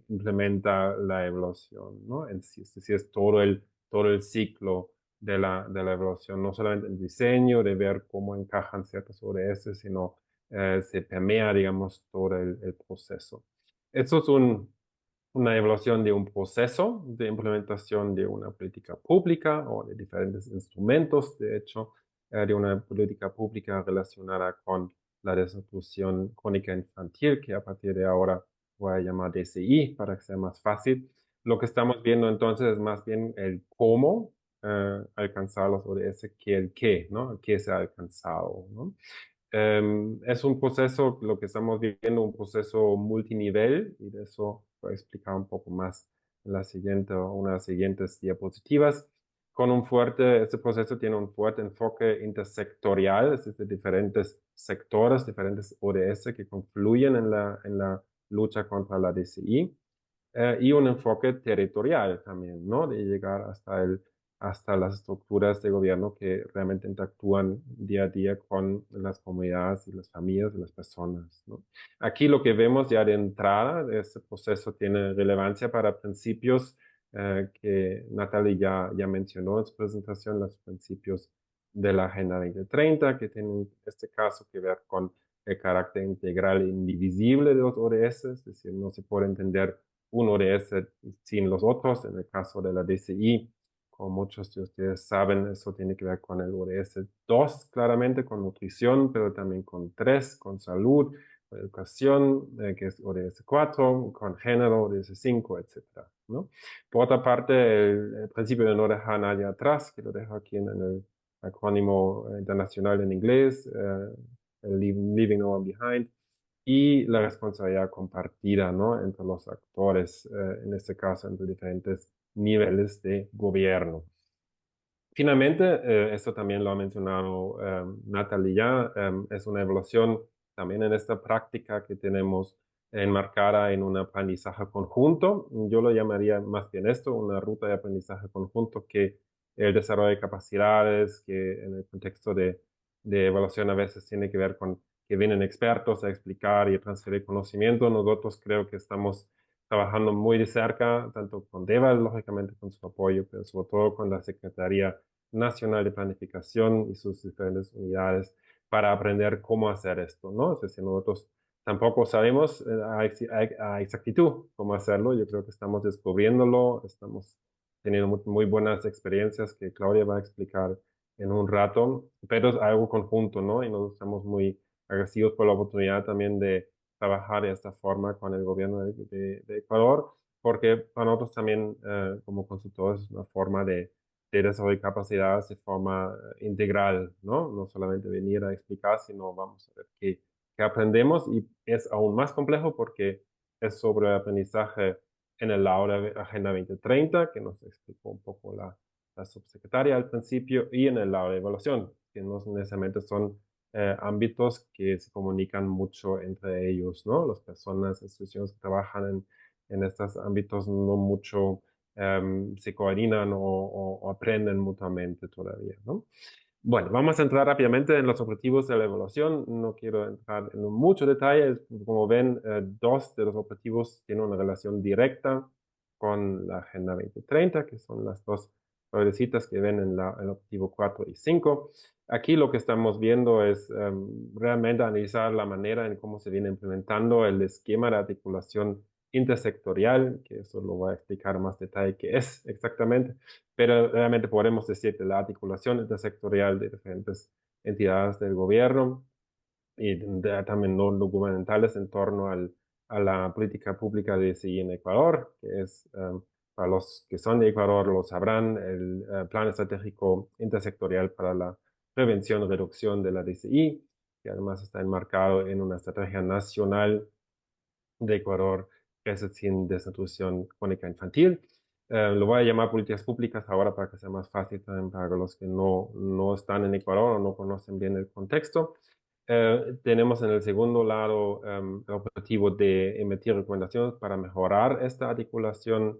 implementa la evaluación, ¿no? Es decir, es todo el ciclo de la evaluación, no solamente el diseño, de ver cómo encajan ciertas ODS, sino se permea, digamos, todo el proceso. Esto es una evaluación de un proceso de implementación de una política pública o de diferentes instrumentos, de hecho, de una política pública relacionada con la desnutrición crónica infantil, que a partir de ahora voy a llamar DCI para que sea más fácil. Lo que estamos viendo entonces es más bien el cómo alcanzar los ODS que el qué, ¿no? El qué se ha alcanzado, ¿no? Es un proceso, lo que estamos viendo, un proceso multinivel, y de eso voy a explicar un poco más en una de las siguientes diapositivas. Este proceso tiene un fuerte enfoque intersectorial, es decir, diferentes sectores, diferentes ODS que confluyen en la lucha contra la DCI, y un enfoque territorial también, ¿no? De llegar hasta las estructuras de gobierno que realmente interactúan día a día con las comunidades y las familias de las personas, ¿no? Aquí lo que vemos ya de entrada de este proceso tiene relevancia para principios que Natalie ya mencionó en su presentación, los principios de la Agenda 2030, que tienen en este caso que ver con el carácter integral e indivisible de los ODS, es decir, no se puede entender un ODS sin los otros. En el caso de la DCI, como muchos de ustedes saben, eso tiene que ver con el ODS 2, claramente con nutrición, pero también con 3, con salud, con educación, que es ODS 4, con género, ODS 5, etcétera, ¿no? Por otra parte, el principio de no dejar a nadie atrás, que lo dejo aquí en el acrónimo internacional en inglés, el Leaving No One Behind, y la responsabilidad compartida, ¿no? Entre los actores, en este caso, entre diferentes niveles de gobierno. Finalmente, esto también lo ha mencionado Natalie ya, es una evaluación también en esta práctica que tenemos enmarcada en un aprendizaje conjunto. Yo lo llamaría más bien esto, una ruta de aprendizaje conjunto, que el desarrollo de capacidades, que en el contexto de evaluación a veces tiene que ver con que vienen expertos a explicar y a transferir conocimiento. Nosotros creo que estamos trabajando muy de cerca, tanto con DEVA, lógicamente con su apoyo, pero sobre todo con la Secretaría Nacional de Planificación y sus diferentes unidades para aprender cómo hacer esto, ¿no? Es decir, nosotros tampoco sabemos a exactitud cómo hacerlo. Yo creo que estamos descubriéndolo, estamos teniendo muy buenas experiencias que Claudia va a explicar en un rato, pero es algo conjunto, ¿no? Y nosotros estamos muy agradecidos por la oportunidad también de trabajar de esta forma con el gobierno de Ecuador, porque para nosotros también, como consultores, es una forma de desarrollar capacidades de forma integral, ¿no? No solamente venir a explicar, sino vamos a ver qué aprendemos, y es aún más complejo porque es sobre aprendizaje en el lado de Agenda 2030, que nos explicó un poco la subsecretaria al principio, y en el lado de evaluación, que no necesariamente son ámbitos que se comunican mucho entre ellos, ¿no? Las personas, instituciones que trabajan en estos ámbitos no mucho se coordinan o aprenden mutuamente todavía, ¿no? Bueno, vamos a entrar rápidamente en los objetivos de la evaluación. No quiero entrar en mucho detalle. Como ven, 2 de los objetivos tienen una relación directa con la Agenda 2030, que son las 2 florecitas que ven en el objetivo 4 y 5. Aquí lo que estamos viendo es realmente analizar la manera en cómo se viene implementando el esquema de articulación intersectorial, que eso lo voy a explicar en más detalle qué es exactamente, pero realmente podemos decir que la articulación intersectorial de diferentes entidades del gobierno y también no gubernamentales en torno a la política pública de DCI en Ecuador, que es, para los que son de Ecuador lo sabrán, el Plan Estratégico Intersectorial para la Prevención y Reducción de la DCI, que además está enmarcado en una estrategia nacional de Ecuador, que es sin desnutrición crónica infantil. Lo voy a llamar políticas públicas ahora para que sea más fácil también para los que no están en Ecuador o no conocen bien el contexto. Tenemos en el segundo lado el objetivo de emitir recomendaciones para mejorar esta articulación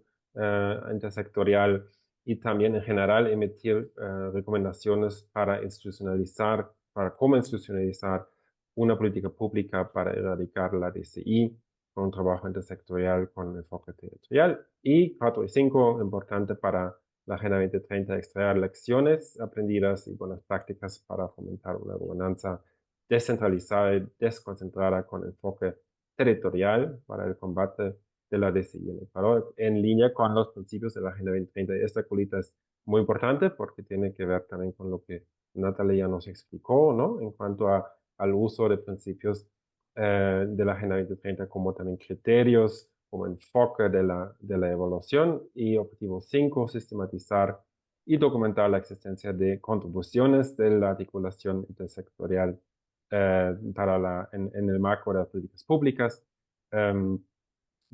intersectorial, y también en general emitir recomendaciones para cómo institucionalizar una política pública para erradicar la DCI con un trabajo intersectorial con enfoque territorial. Y 4 y 5, importante para la Agenda 2030, extraer lecciones aprendidas y buenas prácticas para fomentar una gobernanza descentralizada y desconcentrada con enfoque territorial para el combate de la DCI en Ecuador, en línea con los principios de la Agenda 2030. Esta colita es muy importante porque tiene que ver también con lo que Natalia ya nos explicó, ¿no? En cuanto al uso de principios de la Agenda 2030 como también criterios, como enfoque de la evaluación. Y objetivo 5, sistematizar y documentar la existencia de contribuciones de la articulación intersectorial en el marco de las políticas públicas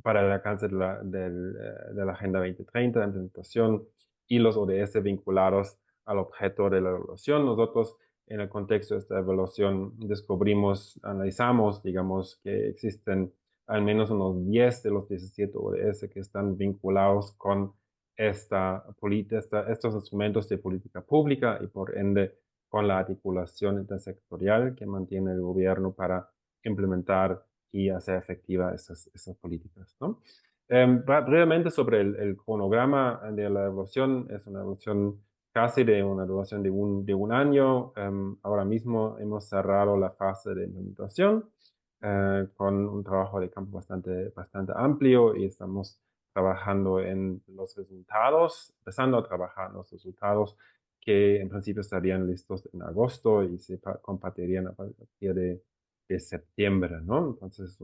para el alcance de la Agenda 2030, la implementación y los ODS vinculados al objeto de la evaluación. Nosotros, en el contexto de esta evaluación, analizamos, digamos, que existen al menos unos 10 de los 17 ODS que están vinculados con estos instrumentos de política pública y por ende con la articulación intersectorial que mantiene el gobierno para implementar y hacer efectiva esas políticas, ¿no? Brevemente sobre el cronograma de la evaluación, es una evaluación casi de una duración de un año. Ahora mismo hemos cerrado la fase de implementación con un trabajo de campo bastante amplio y estamos trabajando en los resultados, empezando a trabajar en los resultados que en principio estarían listos en agosto y se compartirían a partir de septiembre, ¿no? Entonces,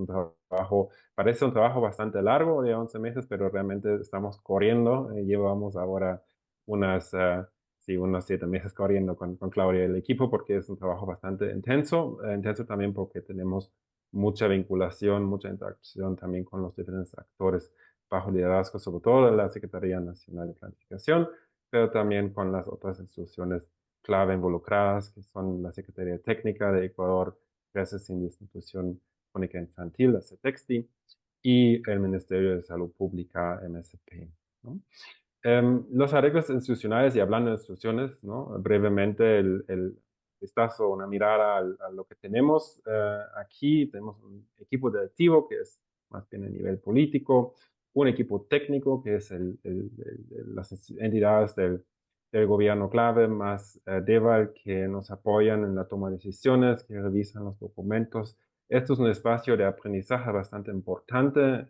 parece un trabajo bastante largo de 11 meses, pero realmente estamos corriendo. Llevamos ahora unos 7 meses corriendo con Claudia y el equipo porque es un trabajo bastante intenso. Intenso también porque tenemos mucha vinculación, mucha interacción también con los diferentes actores bajo liderazgo, sobre todo de la Secretaría Nacional de Planificación, pero también con las otras instituciones clave involucradas, que son la Secretaría Técnica de Ecuador, gracias a la Institución Crónica Infantil, la CETEXTI, y el Ministerio de Salud Pública, MSP, ¿no? Los arreglos institucionales, y hablando de instituciones, ¿no? Brevemente el vistazo, una mirada a lo que tenemos. Aquí tenemos un equipo directivo que es más bien a nivel político, un equipo técnico que es las entidades del gobierno clave, más DEVAL, que nos apoyan en la toma de decisiones, que revisan los documentos. Esto es un espacio de aprendizaje bastante importante,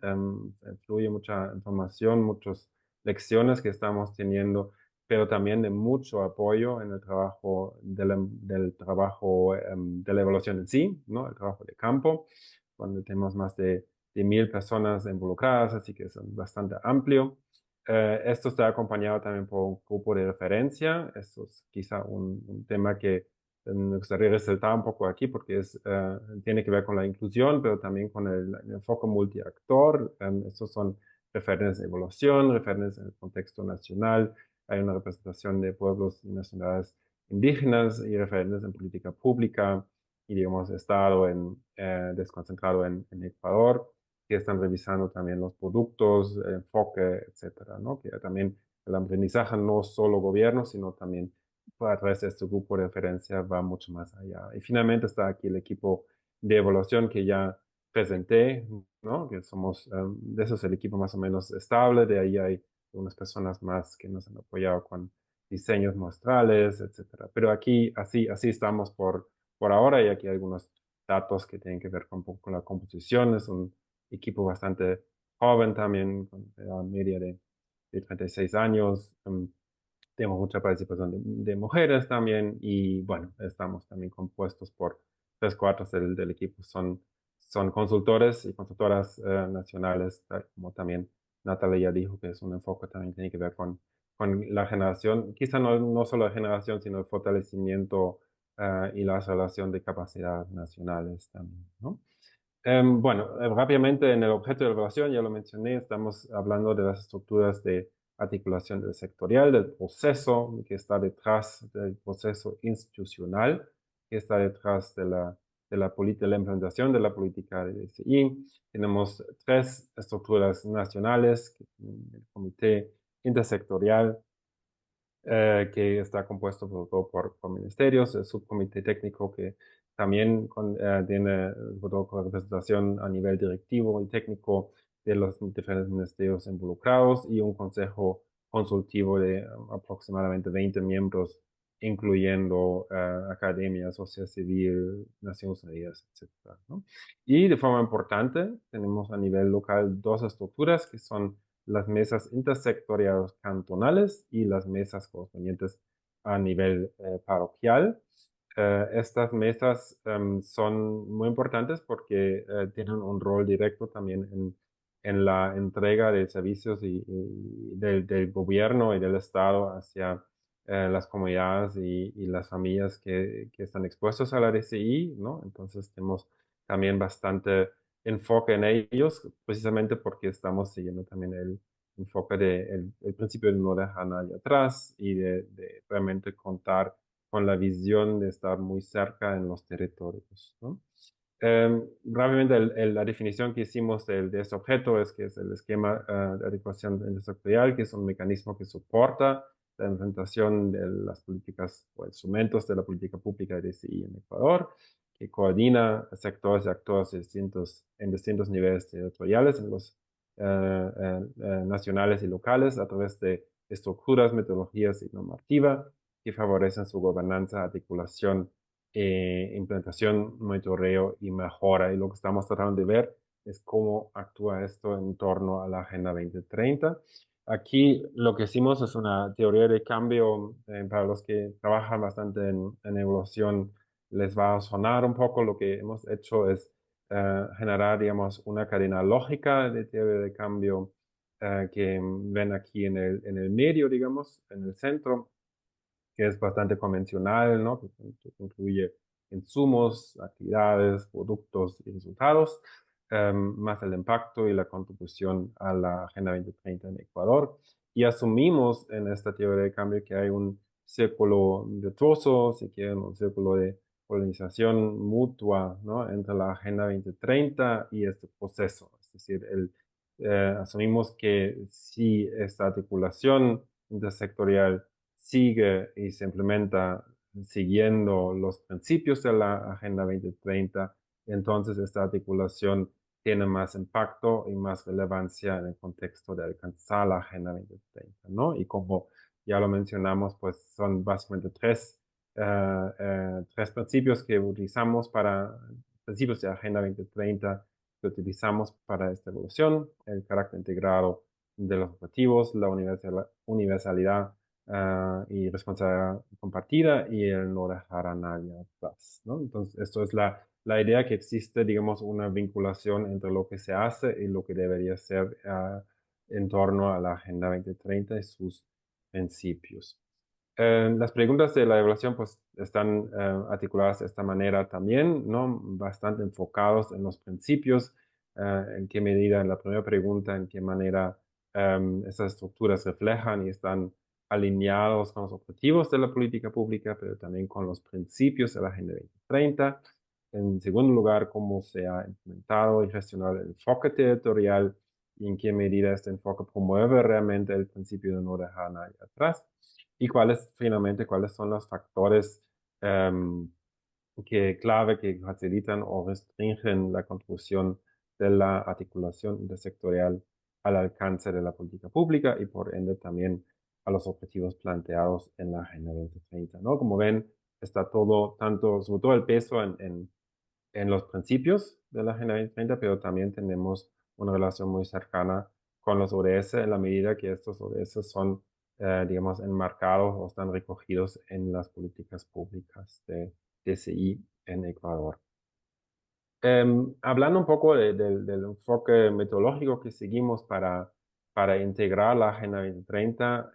fluye mucha información, muchas lecciones que estamos teniendo, pero también de mucho apoyo en el trabajo del trabajo de la evaluación en sí, ¿no? El trabajo de campo, donde tenemos más de 1,000 personas involucradas, así que es bastante amplio. Esto está acompañado también por un grupo de referencia. Esto es quizá un tema que me gustaría resaltar un poco aquí porque tiene que ver con la inclusión, pero también con el enfoque multiactor. Estos son referentes de evaluación, referentes en el contexto nacional. Hay una representación de pueblos y nacionalidades indígenas y referentes en política pública y, digamos, Estado desconcentrado en Ecuador, que están revisando también los productos, el enfoque, etcétera, ¿no? Que también el aprendizaje no solo gobierno, sino también a través de este grupo de referencia va mucho más allá. Y finalmente está aquí el equipo de evaluación que ya presenté, ¿no? Que de eso es el equipo más o menos estable, de ahí hay unas personas más que nos han apoyado con diseños muestrales, etcétera. Pero aquí, así estamos por ahora, y aquí hay algunos datos que tienen que ver con un poco con la composición. Es un equipo bastante joven también, con edad media de 36 años. Tenemos mucha participación de mujeres también y bueno, estamos también compuestos por 3/4 del equipo son consultores y consultoras nacionales, como también Natalia ya dijo, que es un enfoque también que tiene que ver con la generación, quizá no solo la generación, sino el fortalecimiento y la relación de capacidades nacionales también, ¿no? Bueno, rápidamente en el objeto de evaluación, ya lo mencioné, estamos hablando de las estructuras de articulación sectorial, del proceso que está detrás del proceso institucional, que está detrás de la implementación de la política de DCI. Tenemos 3 estructuras nacionales, el Comité Intersectorial, que está compuesto por ministerios, el subcomité técnico que también tiene con representación a nivel directivo y técnico de los diferentes ministerios involucrados y un consejo consultivo de aproximadamente 20 miembros, incluyendo academia, sociedad civil, Naciones Unidas, etc., ¿no? Y de forma importante, tenemos a nivel local dos estructuras que son las mesas intersectoriales cantonales y las mesas correspondientes a nivel parroquial. Estas mesas son muy importantes porque tienen un rol directo también en la entrega de servicios y del gobierno y del Estado hacia las comunidades y las familias que están expuestos a la DCI, ¿no? Entonces tenemos también bastante enfoque en ellos, precisamente porque estamos siguiendo también el enfoque el principio de no dejar a nadie atrás y de realmente contar con la visión de estar muy cerca en los territorios, ¿no? Rápidamente, la definición que hicimos de este objeto es que es el esquema de adecuación intersectorial, que es un mecanismo que soporta la implementación de las políticas o instrumentos de la política pública de DCI en Ecuador, que coordina sectores y actores en distintos niveles territoriales, en los nacionales y locales, a través de estructuras, metodologías y normativa que favorecen su gobernanza, articulación, implementación, monitoreo y mejora. Y lo que estamos tratando de ver es cómo actúa esto en torno a la Agenda 2030. Aquí lo que hicimos es una teoría de cambio. Para los que trabajan bastante en evolución, les va a sonar un poco. Lo que hemos hecho es generar, digamos, una cadena lógica de teoría de cambio que ven aquí en el medio, digamos, en el centro, que es bastante convencional, ¿no? Que incluye insumos, actividades, productos y resultados, más el impacto y la contribución a la Agenda 2030 en Ecuador. Y asumimos en esta teoría de cambio que hay un círculo virtuoso, si quieren, un círculo de polinización mutua, ¿no? Entre la Agenda 2030 y este proceso. Es decir, asumimos que si esta articulación intersectorial sigue y se implementa siguiendo los principios de la Agenda 2030, entonces esta articulación tiene más impacto y más relevancia en el contexto de alcanzar la Agenda 2030, ¿no? Y como ya lo mencionamos, pues son básicamente tres principios que utilizamos principios de Agenda 2030 que utilizamos para esta evolución: el carácter integrado de los objetivos, la universalidad y responsabilidad compartida y el no dejar a nadie atrás, ¿no? Entonces, esto es la idea que existe, digamos, una vinculación entre lo que se hace y lo que debería ser en torno a la Agenda 2030 y sus principios. Las preguntas de la evaluación pues están articuladas de esta manera también, ¿no? Bastante enfocados en los principios, en qué medida, en la primera pregunta, en qué manera estas estructuras reflejan y están alineados con los objetivos de la política pública, pero también con los principios de la Agenda 2030. En segundo lugar, cómo se ha implementado y gestionado el enfoque territorial y en qué medida este enfoque promueve realmente el principio de no dejar a nadie atrás. Y finalmente, cuáles son los factores clave que facilitan o restringen la contribución de la articulación intersectorial al alcance de la política pública y por ende también a los objetivos planteados en la Agenda 2030, ¿no? Como ven, está todo, sobre todo el peso en los principios de la Agenda 2030, pero también tenemos una relación muy cercana con los ODS en la medida que estos ODS son, digamos, enmarcados o están recogidos en las políticas públicas de DCI en Ecuador. Hablando un poco del enfoque metodológico que seguimos para integrar la Agenda 2030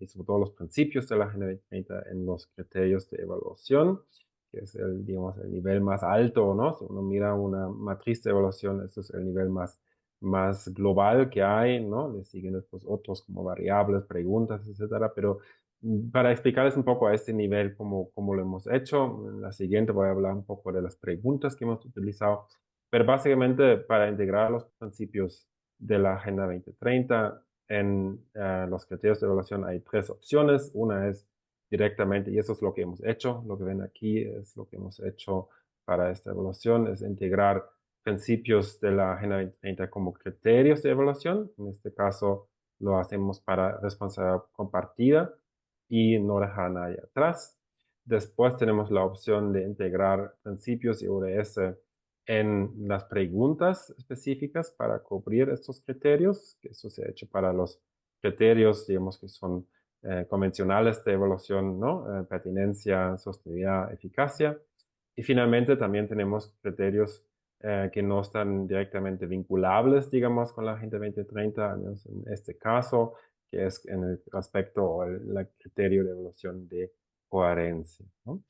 y sobre todo los principios de la Agenda 2030 en los criterios de evaluación, que es digamos, el nivel más alto, ¿no? Si uno mira una matriz de evaluación, esto es el nivel más global que hay, ¿no? Le siguen después otros como variables, preguntas, etcétera, pero para explicarles un poco a este nivel cómo lo hemos hecho, en la siguiente voy a hablar un poco de las preguntas que hemos utilizado, pero básicamente para integrar los principios de la Agenda 2030 en los criterios de evaluación hay 3 opciones. Una es directamente, y eso es lo que hemos hecho, lo que ven aquí es lo que hemos hecho para esta evaluación, es integrar principios de la Agenda 2030 como criterios de evaluación. En este caso lo hacemos para responsabilidad compartida y no dejar a nadie atrás. Después tenemos la opción de integrar principios y ODS en las preguntas específicas para cubrir estos criterios, que eso se ha hecho para los criterios, digamos, que son convencionales de evaluación, ¿no? Pertinencia, sostenibilidad, eficacia. Y finalmente también tenemos criterios que no están directamente vinculables, digamos, con la Agenda 2030, en este caso, que es en el aspecto o el criterio de evaluación de coherencia, ¿no?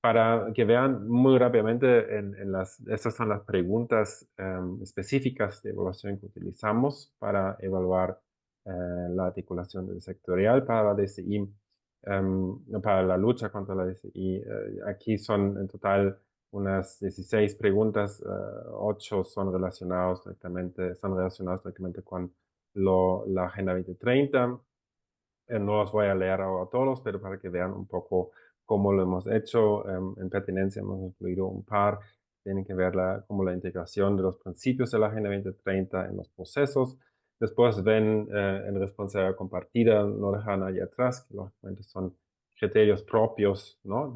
Para que vean muy rápidamente, estas son las preguntas específicas de evaluación que utilizamos para evaluar la articulación del sectorial para la DCI, para la lucha contra la DCI. Aquí son en total unas 16 preguntas, 8 son relacionadas directamente con la Agenda 2030. No los voy a leer ahora todos, pero para que vean un poco cómo lo hemos hecho. En pertinencia hemos incluido un par. Tienen que ver como la integración de los principios de la Agenda 2030 en los procesos. Después ven en responsabilidad compartida, no dejar a nadie atrás, que lógicamente son criterios propios, ¿no?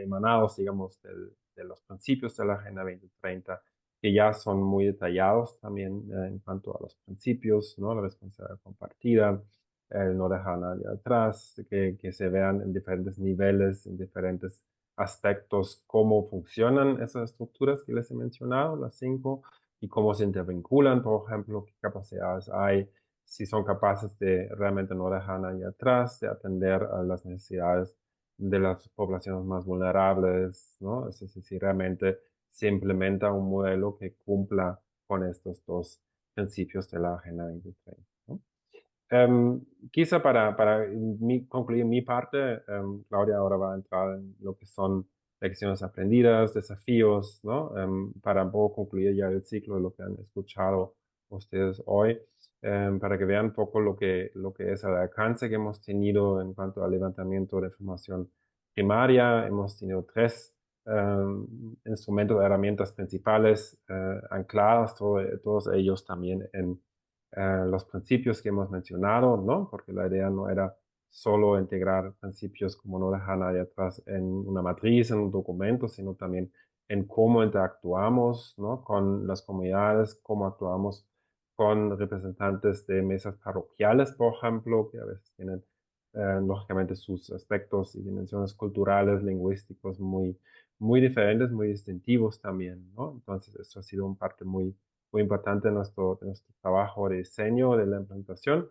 Emanados, digamos, de los principios de la Agenda 2030, que ya son muy detallados también en cuanto a los principios, ¿no? La responsabilidad compartida, el no dejar a nadie atrás, que se vean en diferentes niveles, en diferentes aspectos, cómo funcionan esas estructuras que les he mencionado, las 5, y cómo se intervinculan, por ejemplo, qué capacidades hay, si son capaces de realmente no dejar a nadie atrás, de atender a las necesidades de las poblaciones más vulnerables, ¿no? Es decir, si realmente se implementa un modelo que cumpla con estos 2 principios de la Agenda 2030, ¿no? Quizá para concluir mi parte, Claudia ahora va a entrar en lo que son lecciones aprendidas, desafíos, ¿no? Para un poco concluir ya el ciclo de lo que han escuchado ustedes hoy, para que vean un poco lo que es el alcance que hemos tenido en cuanto al levantamiento de información primaria. Hemos tenido 3 instrumentos, herramientas principales ancladas, todos ellos también en los principios que hemos mencionado, ¿no? Porque la idea no era solo integrar principios como no dejar a nadie atrás en una matriz, en un documento, sino también en cómo interactuamos, ¿no? Con las comunidades, cómo actuamos con representantes de mesas parroquiales, por ejemplo, que a veces tienen lógicamente sus aspectos y dimensiones culturales, lingüísticos muy diferentes, muy distintivos también, ¿no? Entonces, eso ha sido un parte muy importante de nuestro trabajo de diseño, de la implementación.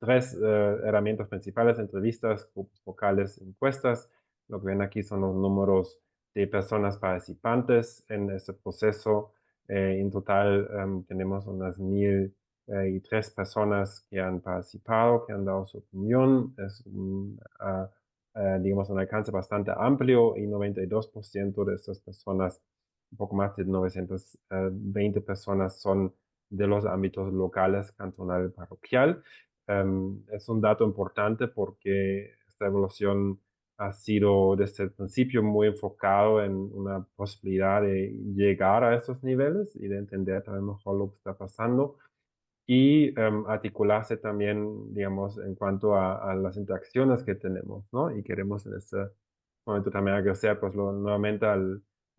3 herramientas principales: entrevistas, grupos focales, encuestas. Lo que ven aquí son los números de personas participantes en este proceso. En total tenemos unas 1,003 personas que han participado, que han dado su opinión. Es digamos, un alcance bastante amplio, y 92% de estas personas, un poco más de 920 personas, son de los ámbitos locales, cantonal y parroquial. Es un dato importante porque esta evaluación ha sido desde el principio muy enfocado en una posibilidad de llegar a esos niveles y de entender también mejor lo que está pasando, y articularse también, digamos, en cuanto a las interacciones que tenemos, ¿no? Y queremos en este momento también agradecer, pues, nuevamente a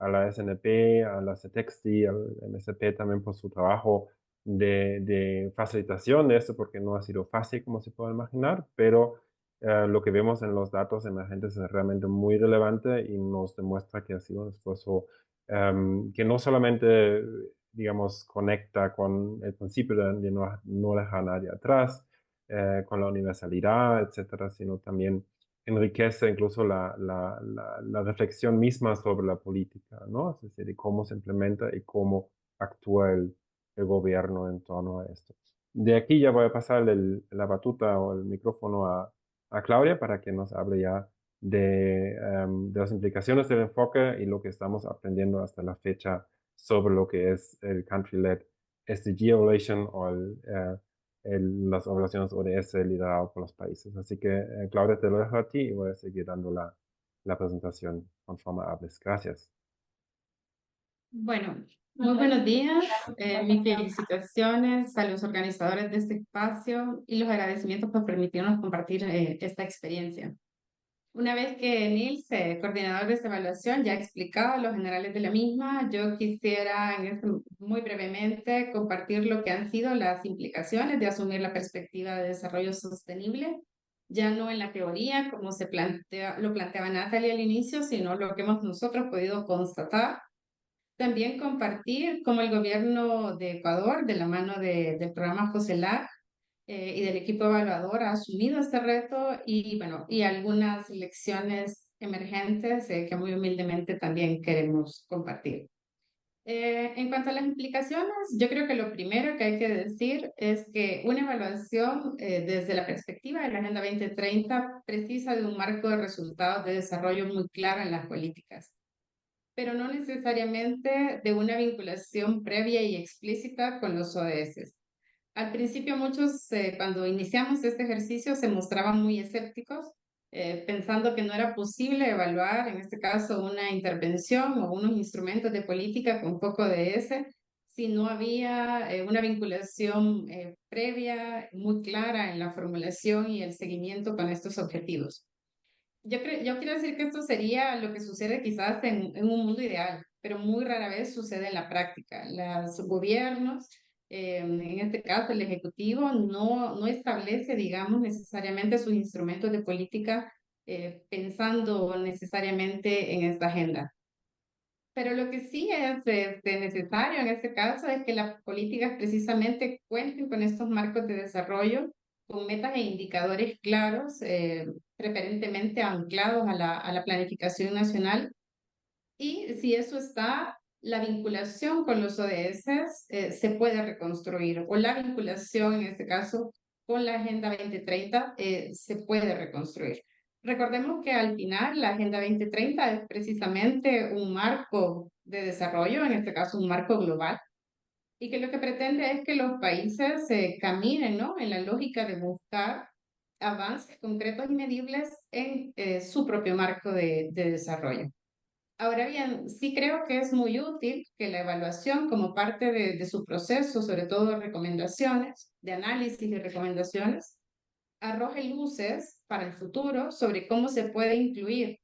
la SNP, a la CETEXTI, al MSP también por su trabajo de facilitación de esto, porque no ha sido fácil, como se puede imaginar, pero lo que vemos en los datos emergentes es realmente muy relevante y nos demuestra que ha sido un esfuerzo que no solamente, digamos, conecta con el principio de no dejar a nadie atrás, con la universalidad, etcétera, sino también enriquece incluso la reflexión misma sobre la política, ¿no? Es decir, de cómo se implementa y cómo actúa el gobierno en torno a esto. De aquí ya voy a pasar la batuta o el micrófono a Claudia para que nos hable ya de las implicaciones del enfoque y lo que estamos aprendiendo hasta la fecha sobre lo que es el Country-Led SDG Evaluation o las evaluaciones ODS lideradas por los países. Así que, Claudia, te lo dejo a ti y voy a seguir dando la presentación conforme hables. Gracias. Bueno, muy buenos días. Mis felicitaciones a los organizadores de este espacio y los agradecimientos por permitirnos compartir esta experiencia. Una vez que Nils, coordinador de esta evaluación, ya ha explicado los generales de la misma, yo quisiera muy brevemente compartir lo que han sido las implicaciones de asumir la perspectiva de desarrollo sostenible, ya no en la teoría, como lo planteaba Natalie al inicio, sino lo que hemos nosotros podido constatar. También compartir cómo el gobierno de Ecuador, de la mano del programa COSELAC y del equipo evaluador, ha asumido este reto y, bueno, y algunas lecciones emergentes que muy humildemente también queremos compartir. En cuanto a las implicaciones, yo creo que lo primero que hay que decir es que una evaluación desde la perspectiva de la Agenda 2030 precisa de un marco de resultados de desarrollo muy claro en las políticas, pero no necesariamente de una vinculación previa y explícita con los ODS. Al principio muchos, cuando iniciamos este ejercicio, se mostraban muy escépticos, pensando que no era posible evaluar, en este caso, una intervención o unos instrumentos de política con foco de ese, si no había una vinculación previa muy clara en la formulación y el seguimiento con estos objetivos. Yo quiero decir que esto sería lo que sucede quizás en un mundo ideal, pero muy rara vez sucede en la práctica. Los gobiernos, en este caso el Ejecutivo, no establece, digamos, necesariamente sus instrumentos de política pensando necesariamente en esta agenda. Pero lo que sí es necesario en este caso es que las políticas precisamente cuenten con estos marcos de desarrollo, con metas e indicadores claros, preferentemente anclados a la planificación nacional. Y si eso está, la vinculación con los ODS se puede reconstruir, o la vinculación, en este caso, con la Agenda 2030 se puede reconstruir. Recordemos que al final la Agenda 2030 es precisamente un marco de desarrollo, en este caso un marco global, y que lo que pretende es que los países caminen, ¿no?, en la lógica de buscar avances concretos y medibles en su propio marco de desarrollo. Ahora bien, sí creo que es muy útil que la evaluación como parte de su proceso, sobre todo de recomendaciones, de análisis y recomendaciones, arroje luces para el futuro sobre cómo se puede incluir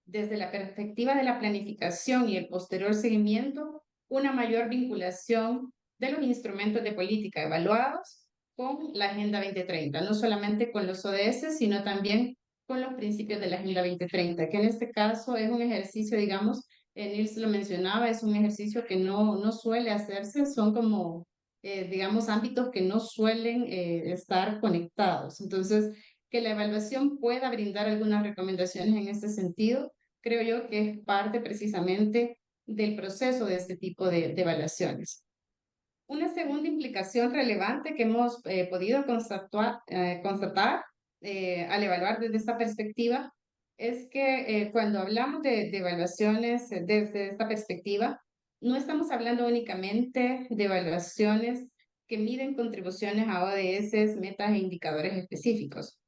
desde la perspectiva de la planificación y el posterior seguimiento una mayor vinculación de los instrumentos de política evaluados con la Agenda 2030, no solamente con los ODS, sino también con los principios de la Agenda 2030, que en este caso es un ejercicio, digamos, Nils lo mencionaba, es un ejercicio que no suele hacerse, son como, digamos, ámbitos que no suelen estar conectados. Entonces, que la evaluación pueda brindar algunas recomendaciones en este sentido, creo yo que es parte precisamente del proceso de este tipo de evaluaciones. Una segunda implicación relevante que hemos podido constatar al evaluar desde esta perspectiva es que cuando hablamos de evaluaciones desde esta perspectiva, no estamos hablando únicamente de evaluaciones que miden contribuciones a ODS, metas e indicadores específicos,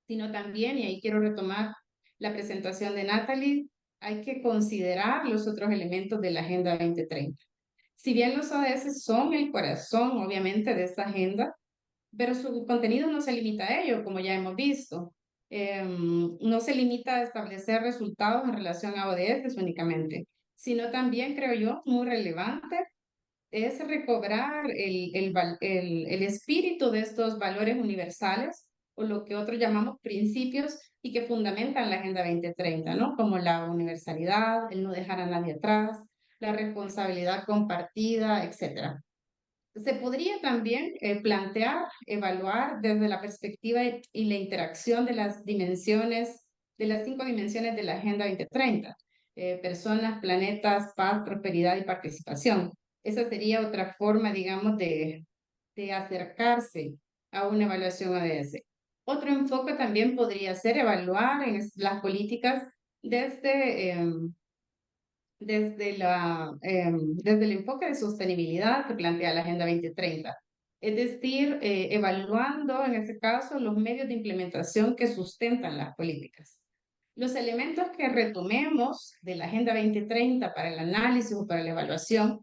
sino también, y ahí quiero retomar la presentación de Natalie, hay que considerar los otros elementos de la Agenda 2030. Si bien los ODS son el corazón, obviamente, de esta agenda, pero su contenido no se limita a ello, como ya hemos visto. No se limita a establecer resultados en relación a ODS únicamente, sino también, creo yo, muy relevante, es recobrar el espíritu de estos valores universales, o lo que otros llamamos principios, y que fundamentan la Agenda 2030, ¿no? Como la universalidad, el no dejar a nadie atrás, la responsabilidad compartida, etc. Se podría también plantear, evaluar desde la perspectiva y la interacción de las dimensiones, de las 5 dimensiones de la Agenda 2030, personas, planetas, paz, prosperidad y participación. Esa sería otra forma, digamos, de acercarse a una evaluación ODS. Otro enfoque también podría ser evaluar en las políticas desde el enfoque de sostenibilidad que plantea la Agenda 2030. es decir, evaluando en este caso los medios de implementación que sustentan las políticas. Los elementos que retomemos de la Agenda 2030 para el análisis o para la evaluación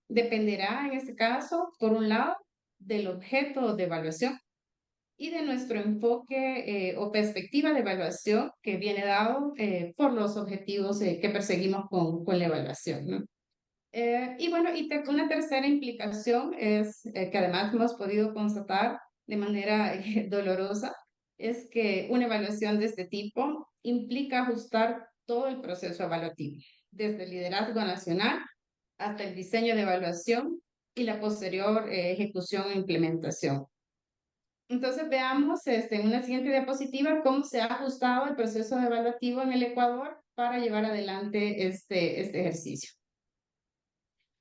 dependerá en este caso, por un lado, del objeto de evaluación y de nuestro enfoque o perspectiva de evaluación que viene dado por los objetivos que perseguimos con la evaluación, ¿no? Y bueno, una tercera implicación es que además hemos podido constatar de manera dolorosa, es que una evaluación de este tipo implica ajustar todo el proceso evaluativo, desde el liderazgo nacional hasta el diseño de evaluación y la posterior ejecución e implementación. Entonces veamos en una siguiente diapositiva cómo se ha ajustado el proceso evaluativo en el Ecuador para llevar adelante este ejercicio.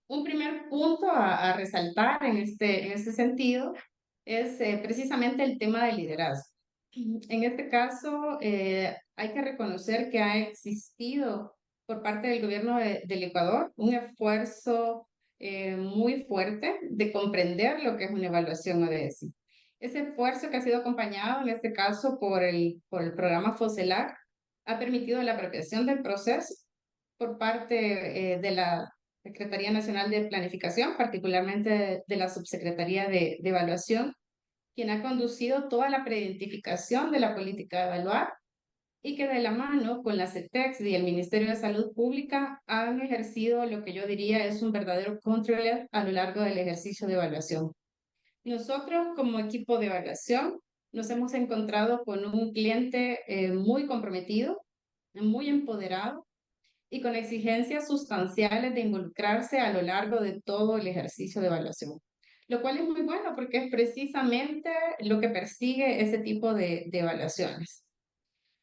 Un primer punto a resaltar en este sentido es precisamente el tema del liderazgo. En este caso, hay que reconocer que ha existido por parte del gobierno del Ecuador un esfuerzo muy fuerte de comprender lo que es una evaluación ODS. Ese esfuerzo que ha sido acompañado en este caso por el programa FOSELAC ha permitido la apropiación del proceso por parte de la Secretaría Nacional de Planificación, particularmente de la Subsecretaría de Evaluación, quien ha conducido toda la preidentificación de la política de evaluar y que de la mano con la CETEX y el Ministerio de Salud Pública han ejercido lo que yo diría es un verdadero control a lo largo del ejercicio de evaluación. Nosotros como equipo de evaluación nos hemos encontrado con un cliente muy comprometido, muy empoderado y con exigencias sustanciales de involucrarse a lo largo de todo el ejercicio de evaluación, lo cual es muy bueno porque es precisamente lo que persigue ese tipo de evaluaciones.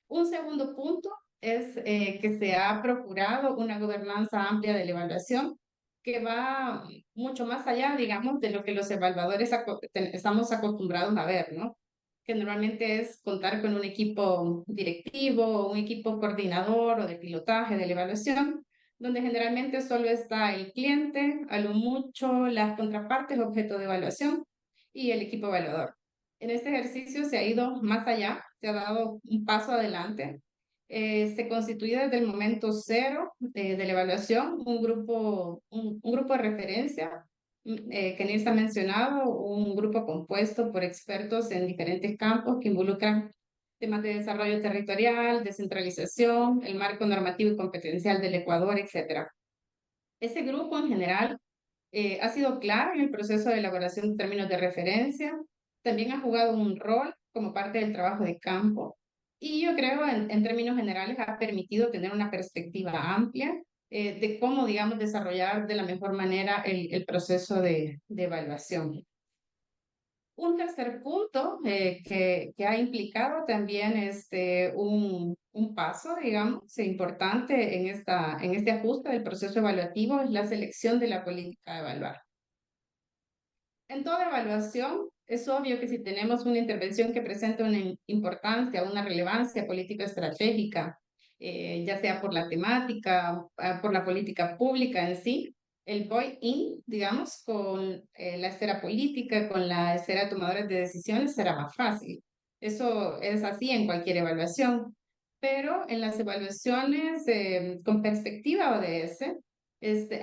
Un segundo punto es que se ha procurado una gobernanza amplia de la evaluación que va mucho más allá, digamos, de lo que los evaluadores estamos acostumbrados a ver, ¿no? Que normalmente es contar con un equipo directivo, un equipo coordinador o de pilotaje de la evaluación, donde generalmente solo está el cliente, a lo mucho las contrapartes objeto de evaluación y el equipo evaluador. En este ejercicio se ha ido más allá, se ha dado un paso adelante. Se constituye desde el momento cero de la evaluación un grupo de referencia que Nils ha mencionado, un grupo compuesto por expertos en diferentes campos que involucran temas de desarrollo territorial, descentralización, el marco normativo y competencial del Ecuador, etc. Ese grupo en general ha sido clave en el proceso de elaboración de términos de referencia, también ha jugado un rol como parte del trabajo de campo y yo creo en términos generales ha permitido tener una perspectiva amplia de cómo, digamos, desarrollar de la mejor manera el proceso de evaluación. Un tercer punto que ha implicado también un paso, digamos, importante en este ajuste del proceso evaluativo es la selección de la política a evaluar. En toda evaluación, es obvio que si tenemos una intervención que presenta una importancia, una relevancia política estratégica, ya sea por la temática, por la política pública en sí, el buy-in, digamos, con la esfera política, con la esfera de tomadores de decisiones será más fácil. Eso es así en cualquier evaluación. Pero en las evaluaciones con perspectiva ODS,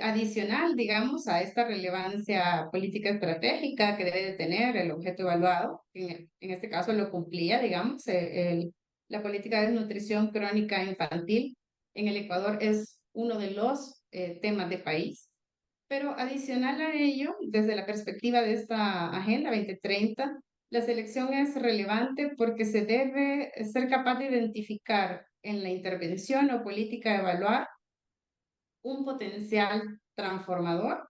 adicional, digamos, a esta relevancia política estratégica que debe de tener el objeto evaluado, en este caso lo cumplía, digamos, la política de nutrición crónica infantil en el Ecuador es uno de los temas de país. Pero adicional a ello, desde la perspectiva de esta Agenda 2030, la selección es relevante porque se debe ser capaz de identificar en la intervención o política de evaluar un potencial transformador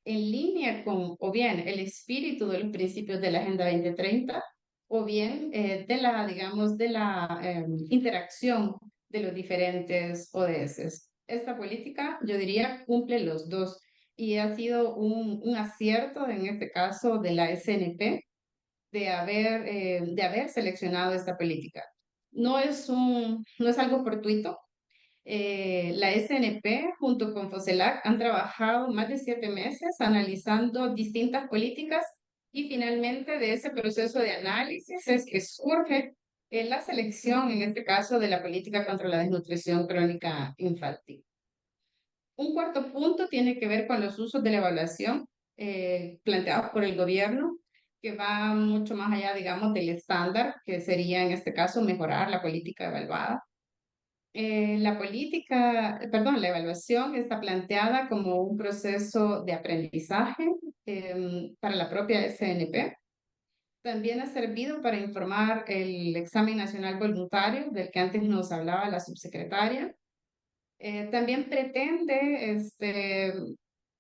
en línea con o bien el espíritu de los principios de la Agenda 2030 o bien digamos, de la interacción de los diferentes ODS. Esta política, yo diría, cumple los dos y ha sido un acierto en este caso de la SNP de haber seleccionado esta política. No es algo fortuito. La SNP junto con FOSELAC han trabajado más de 7 meses analizando distintas políticas Y finalmente de ese proceso de análisis es que surge la selección, en este caso, de la política contra la desnutrición crónica infantil. Un cuarto punto tiene que ver con los usos de la evaluación planteados por el gobierno, que va mucho más allá, digamos, del estándar, que sería en este caso mejorar la política evaluada. La evaluación está planteada como un proceso de aprendizaje para la propia SNP. También ha servido para informar el examen nacional voluntario del que antes nos hablaba la subsecretaria. También pretende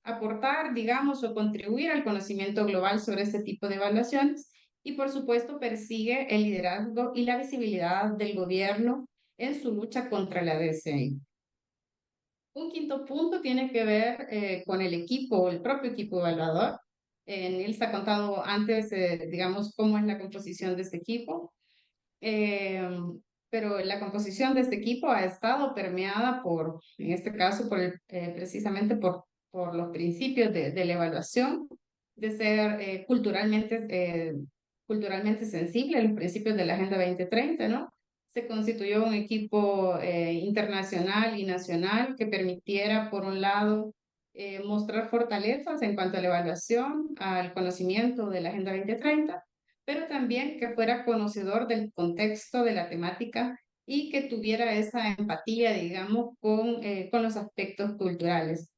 aportar, digamos, o contribuir al conocimiento global sobre este tipo de evaluaciones y, por supuesto, persigue el liderazgo y la visibilidad del gobierno en su lucha contra la DSI. Un quinto punto tiene que ver con el equipo, el propio equipo evaluador. Nils ha contado antes, digamos, cómo es la composición de este equipo. Pero la composición de este equipo ha estado permeada por, en este caso, precisamente por los principios de la evaluación, de ser culturalmente sensible a los principios de la Agenda 2030, ¿no? Se constituyó un equipo internacional y nacional que permitiera, por un lado, mostrar fortalezas en cuanto a la evaluación, al conocimiento de la Agenda 2030, pero también que fuera conocedor del contexto de la temática y que tuviera esa empatía, digamos, con los aspectos culturales.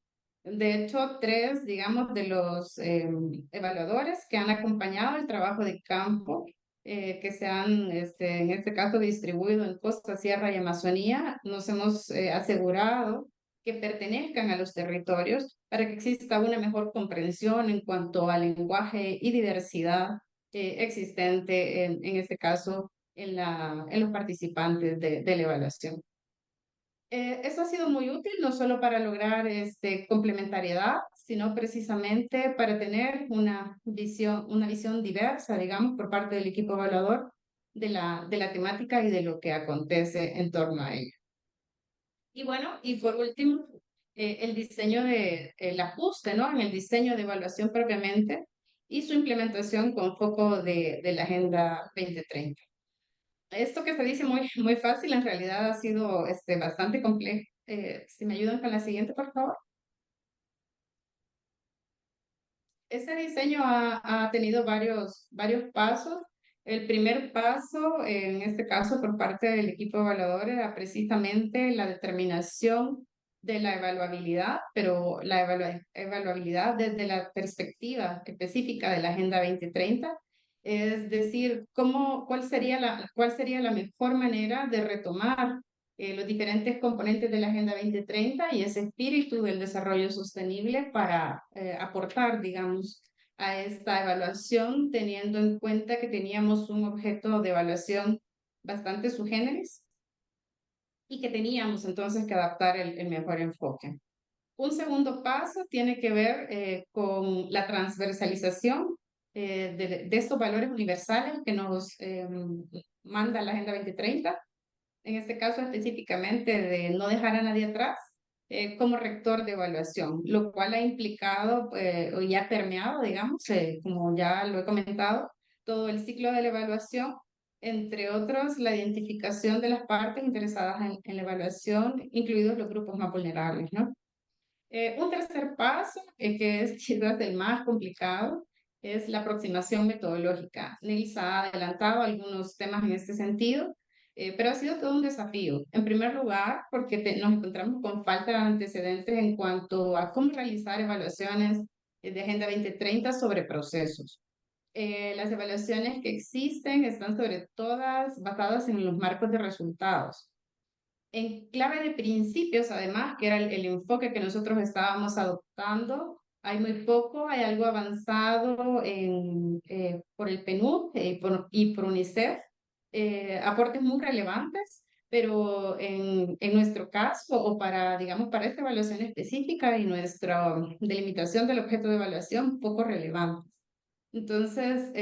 De hecho, tres, digamos, de los evaluadores que han acompañado el trabajo de campo, que se han, en este caso, distribuido en Costa, Sierra y Amazonía, nos hemos asegurado que pertenezcan a los territorios para que exista una mejor comprensión en cuanto al lenguaje y diversidad existente, en este caso, en los participantes de la evaluación. Eso ha sido muy útil no solo para lograr complementariedad, sino precisamente para tener una visión diversa, digamos, por parte del equipo evaluador de la temática y de lo que acontece en torno a ella. Y bueno, y por último, el diseño el ajuste, ¿no? En el diseño de evaluación propiamente y su implementación con foco de la Agenda 2030. Esto que se dice muy fácil, en realidad ha sido bastante complejo. Si me ayudan con la siguiente, por favor. Ese diseño ha tenido varios pasos. El primer paso, en este caso por parte del equipo evaluador, era precisamente la determinación de la evaluabilidad, pero la evaluabilidad desde la perspectiva específica de la Agenda 2030, es decir, cuál sería la mejor manera de retomar los diferentes componentes de la Agenda 2030 y ese espíritu del desarrollo sostenible para aportar, digamos, a esta evaluación, teniendo en cuenta que teníamos un objeto de evaluación bastante subgéneris y que teníamos entonces que adaptar el mejor enfoque. Un segundo paso tiene que ver con la transversalización de estos valores universales que nos manda la Agenda 2030, en este caso específicamente de no dejar a nadie atrás como rector de evaluación, lo cual ha implicado o ya ha permeado, digamos, como ya lo he comentado, todo el ciclo de la evaluación, entre otros la identificación de las partes interesadas en la evaluación, incluidos los grupos más vulnerables, ¿no? Un tercer paso, que es quizás el más complicado, es la aproximación metodológica. Nils ha adelantado algunos temas en este sentido, pero ha sido todo un desafío. En primer lugar, porque nos encontramos con falta de antecedentes en cuanto a cómo realizar evaluaciones de Agenda 2030 sobre procesos. Las evaluaciones que existen están sobre todas basadas en los marcos de resultados. En clave de principios, además, que era el enfoque que nosotros estábamos adoptando, hay muy poco, hay algo avanzado por el PNUD y por UNICEF, aportes muy relevantes, pero en nuestro caso, o digamos, para esta evaluación específica y nuestra delimitación del objeto de evaluación, poco relevantes. Entonces,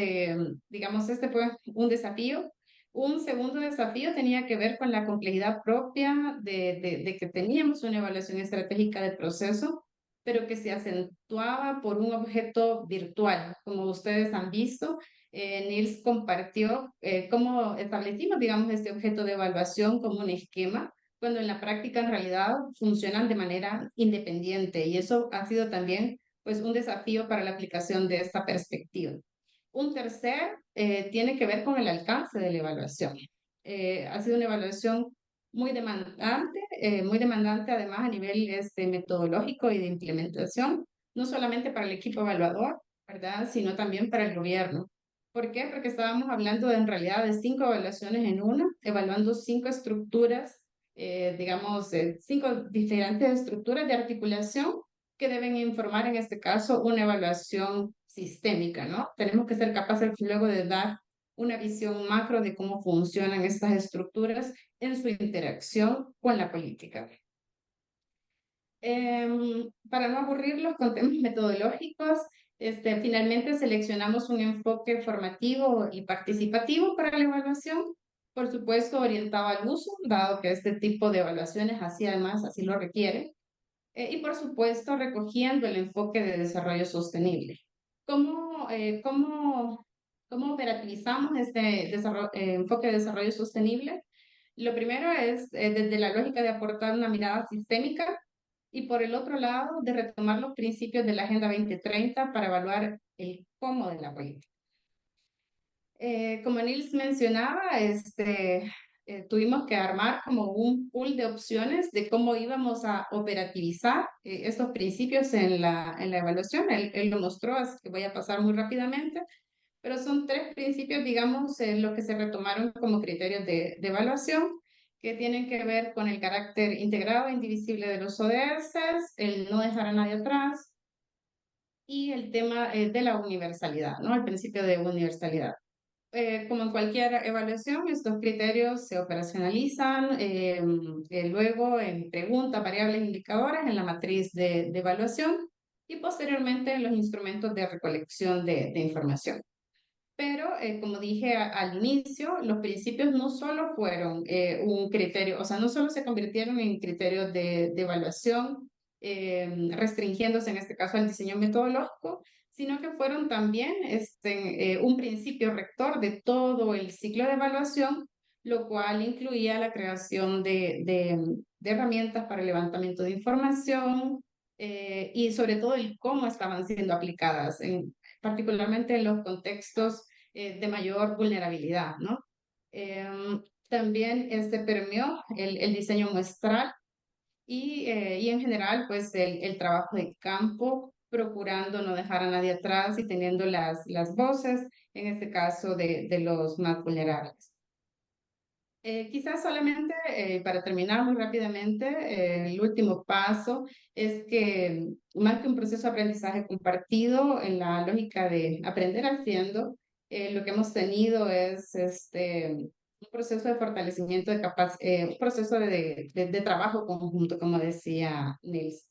digamos, este fue un desafío. Un segundo desafío tenía que ver con la complejidad propia de que teníamos una evaluación estratégica del proceso, pero que se acentuaba por un objeto virtual. Como ustedes han visto, Niels compartió cómo establecimos, digamos, este objeto de evaluación como un esquema, cuando en la práctica en realidad funcionan de manera independiente, y eso ha sido también pues un desafío para la aplicación de esta perspectiva. Un tercer tiene que ver con el alcance de la evaluación. Ha sido una evaluación muy demandante además a nivel metodológico y de implementación, no solamente para el equipo evaluador, ¿verdad? Sino también para el gobierno. ¿Por qué? Porque estábamos hablando en realidad de 5 evaluaciones en una, evaluando 5 estructuras, digamos, 5 diferentes estructuras de articulación que deben informar en este caso una evaluación sistémica, ¿no? Tenemos que ser capaces luego de dar una visión macro de cómo funcionan estas estructuras en su interacción con la política. Para no aburrirlos con temas metodológicos, finalmente seleccionamos un enfoque formativo y participativo para la evaluación, por supuesto orientado al uso, dado que este tipo de evaluaciones así además así lo requiere, y por supuesto recogiendo el enfoque de desarrollo sostenible. ¿Cómo operativizamos este enfoque de desarrollo sostenible? Lo primero es desde la lógica de aportar una mirada sistémica y por el otro lado de retomar los principios de la Agenda 2030 para evaluar el cómo de la política. Como Niels mencionaba, tuvimos que armar como un pool de opciones de cómo íbamos a operativizar estos principios en la evaluación. Él lo mostró, así que voy a pasar muy rápidamente, pero son 3 principios, digamos, los que se retomaron como criterios de evaluación, que tienen que ver con el carácter integrado e indivisible de los ODS, el no dejar a nadie atrás y el tema de la universalidad, ¿no? El principio de universalidad. Como en cualquier evaluación, estos criterios se operacionalizan luego en preguntas, variables, indicadores en la matriz de evaluación y posteriormente en los instrumentos de recolección de información. Pero, como dije al inicio, los principios no solo fueron un criterio, o sea, no solo se convirtieron en criterios de evaluación, restringiéndose en este caso al diseño metodológico, sino que fueron también un principio rector de todo el ciclo de evaluación, lo cual incluía la creación de herramientas para el levantamiento de información y sobre todo el cómo estaban siendo aplicadas, particularmente en los contextos de mayor vulnerabilidad, ¿no? También permeó el diseño muestral y en general, pues el trabajo de campo, procurando no dejar a nadie atrás y teniendo las voces, en este caso, de los más vulnerables. Quizás solamente para terminar muy rápidamente, el último paso es que más que un proceso de aprendizaje compartido en la lógica de aprender haciendo, lo que hemos tenido es un proceso de fortalecimiento de un proceso de trabajo conjunto, como decía Nils.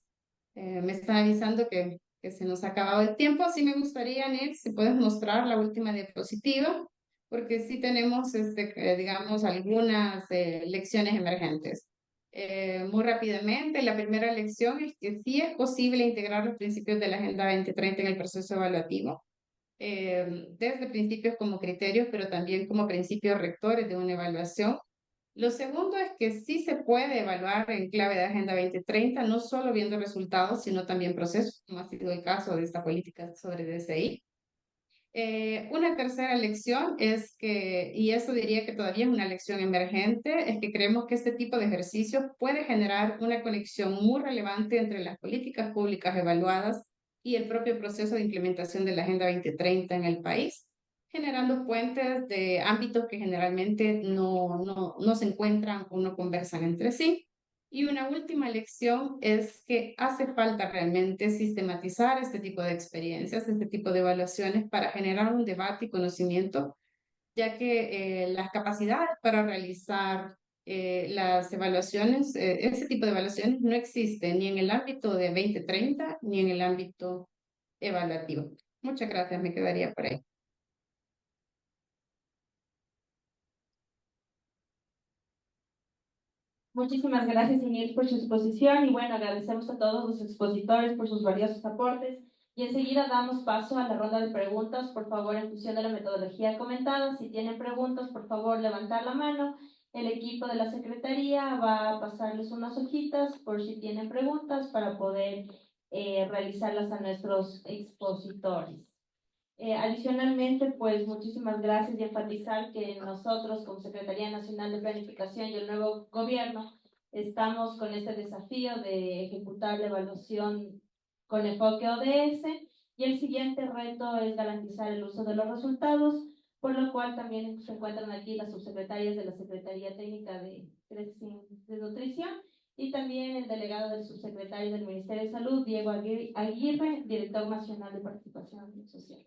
Me están avisando que se nos ha acabado el tiempo. Sí me gustaría, Nils, si puedes mostrar la última diapositiva, porque sí tenemos, digamos, algunas lecciones emergentes. Muy rápidamente, la primera lección es que sí es posible integrar los principios de la Agenda 2030 en el proceso evaluativo, desde principios como criterios, pero también como principios rectores de una evaluación. Lo segundo es que sí se puede evaluar en clave de Agenda 2030, no solo viendo resultados, sino también procesos, como ha sido el caso de esta política sobre DCI. Una tercera lección es que, y eso diría que todavía es una lección emergente, es que creemos que este tipo de ejercicios puede generar una conexión muy relevante entre las políticas públicas evaluadas y el propio proceso de implementación de la Agenda 2030 en el país, generando puentes de ámbitos que generalmente no se encuentran o no conversan entre sí. Y una última lección es que hace falta realmente sistematizar este tipo de experiencias, este tipo de evaluaciones para generar un debate y conocimiento, ya que las capacidades para realizar las evaluaciones, ese tipo de evaluaciones no existen ni en el ámbito de 2030 ni en el ámbito evaluativo. Muchas gracias, me quedaría por ahí. Muchísimas gracias, Inés, por su exposición y bueno, agradecemos a todos los expositores por sus valiosos aportes y enseguida damos paso a la ronda de preguntas. Por favor, en función de la metodología comentada, si tienen preguntas, por favor, levantar la mano. El equipo de la Secretaría va a pasarles unas hojitas por si tienen preguntas para poder realizarlas a nuestros expositores. Adicionalmente, pues muchísimas gracias y enfatizar que nosotros como Secretaría Nacional de Planificación y el nuevo gobierno estamos con este desafío de ejecutar la evaluación con enfoque ODS y el siguiente reto es garantizar el uso de los resultados, por lo cual también se encuentran aquí las subsecretarias de la Secretaría Técnica de Nutrición y también el delegado del subsecretario del Ministerio de Salud, Diego Aguirre, director nacional de Participación Social.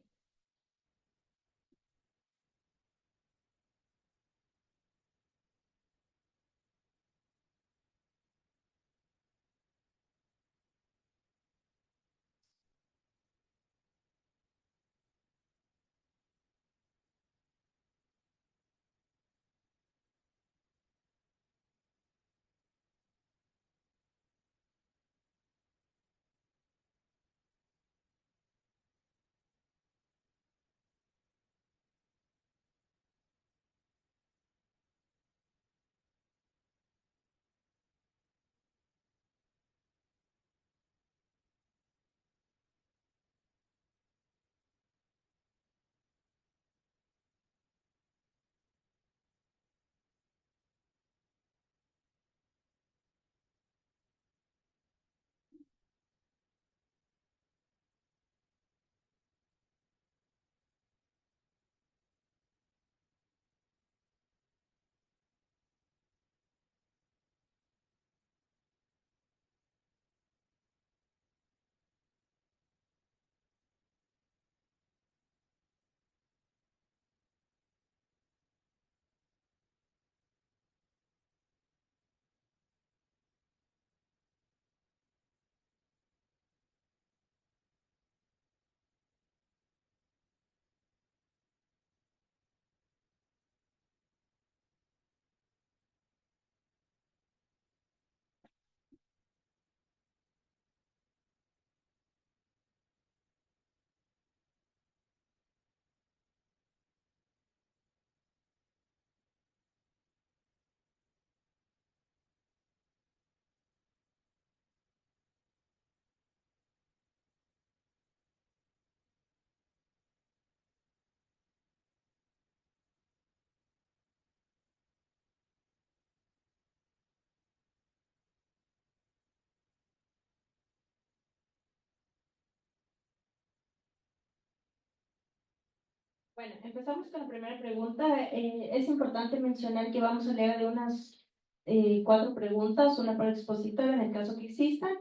Bueno, empezamos con la primera pregunta. Es importante mencionar que vamos a leer de unas 4 preguntas, una por expositor en el caso que existan,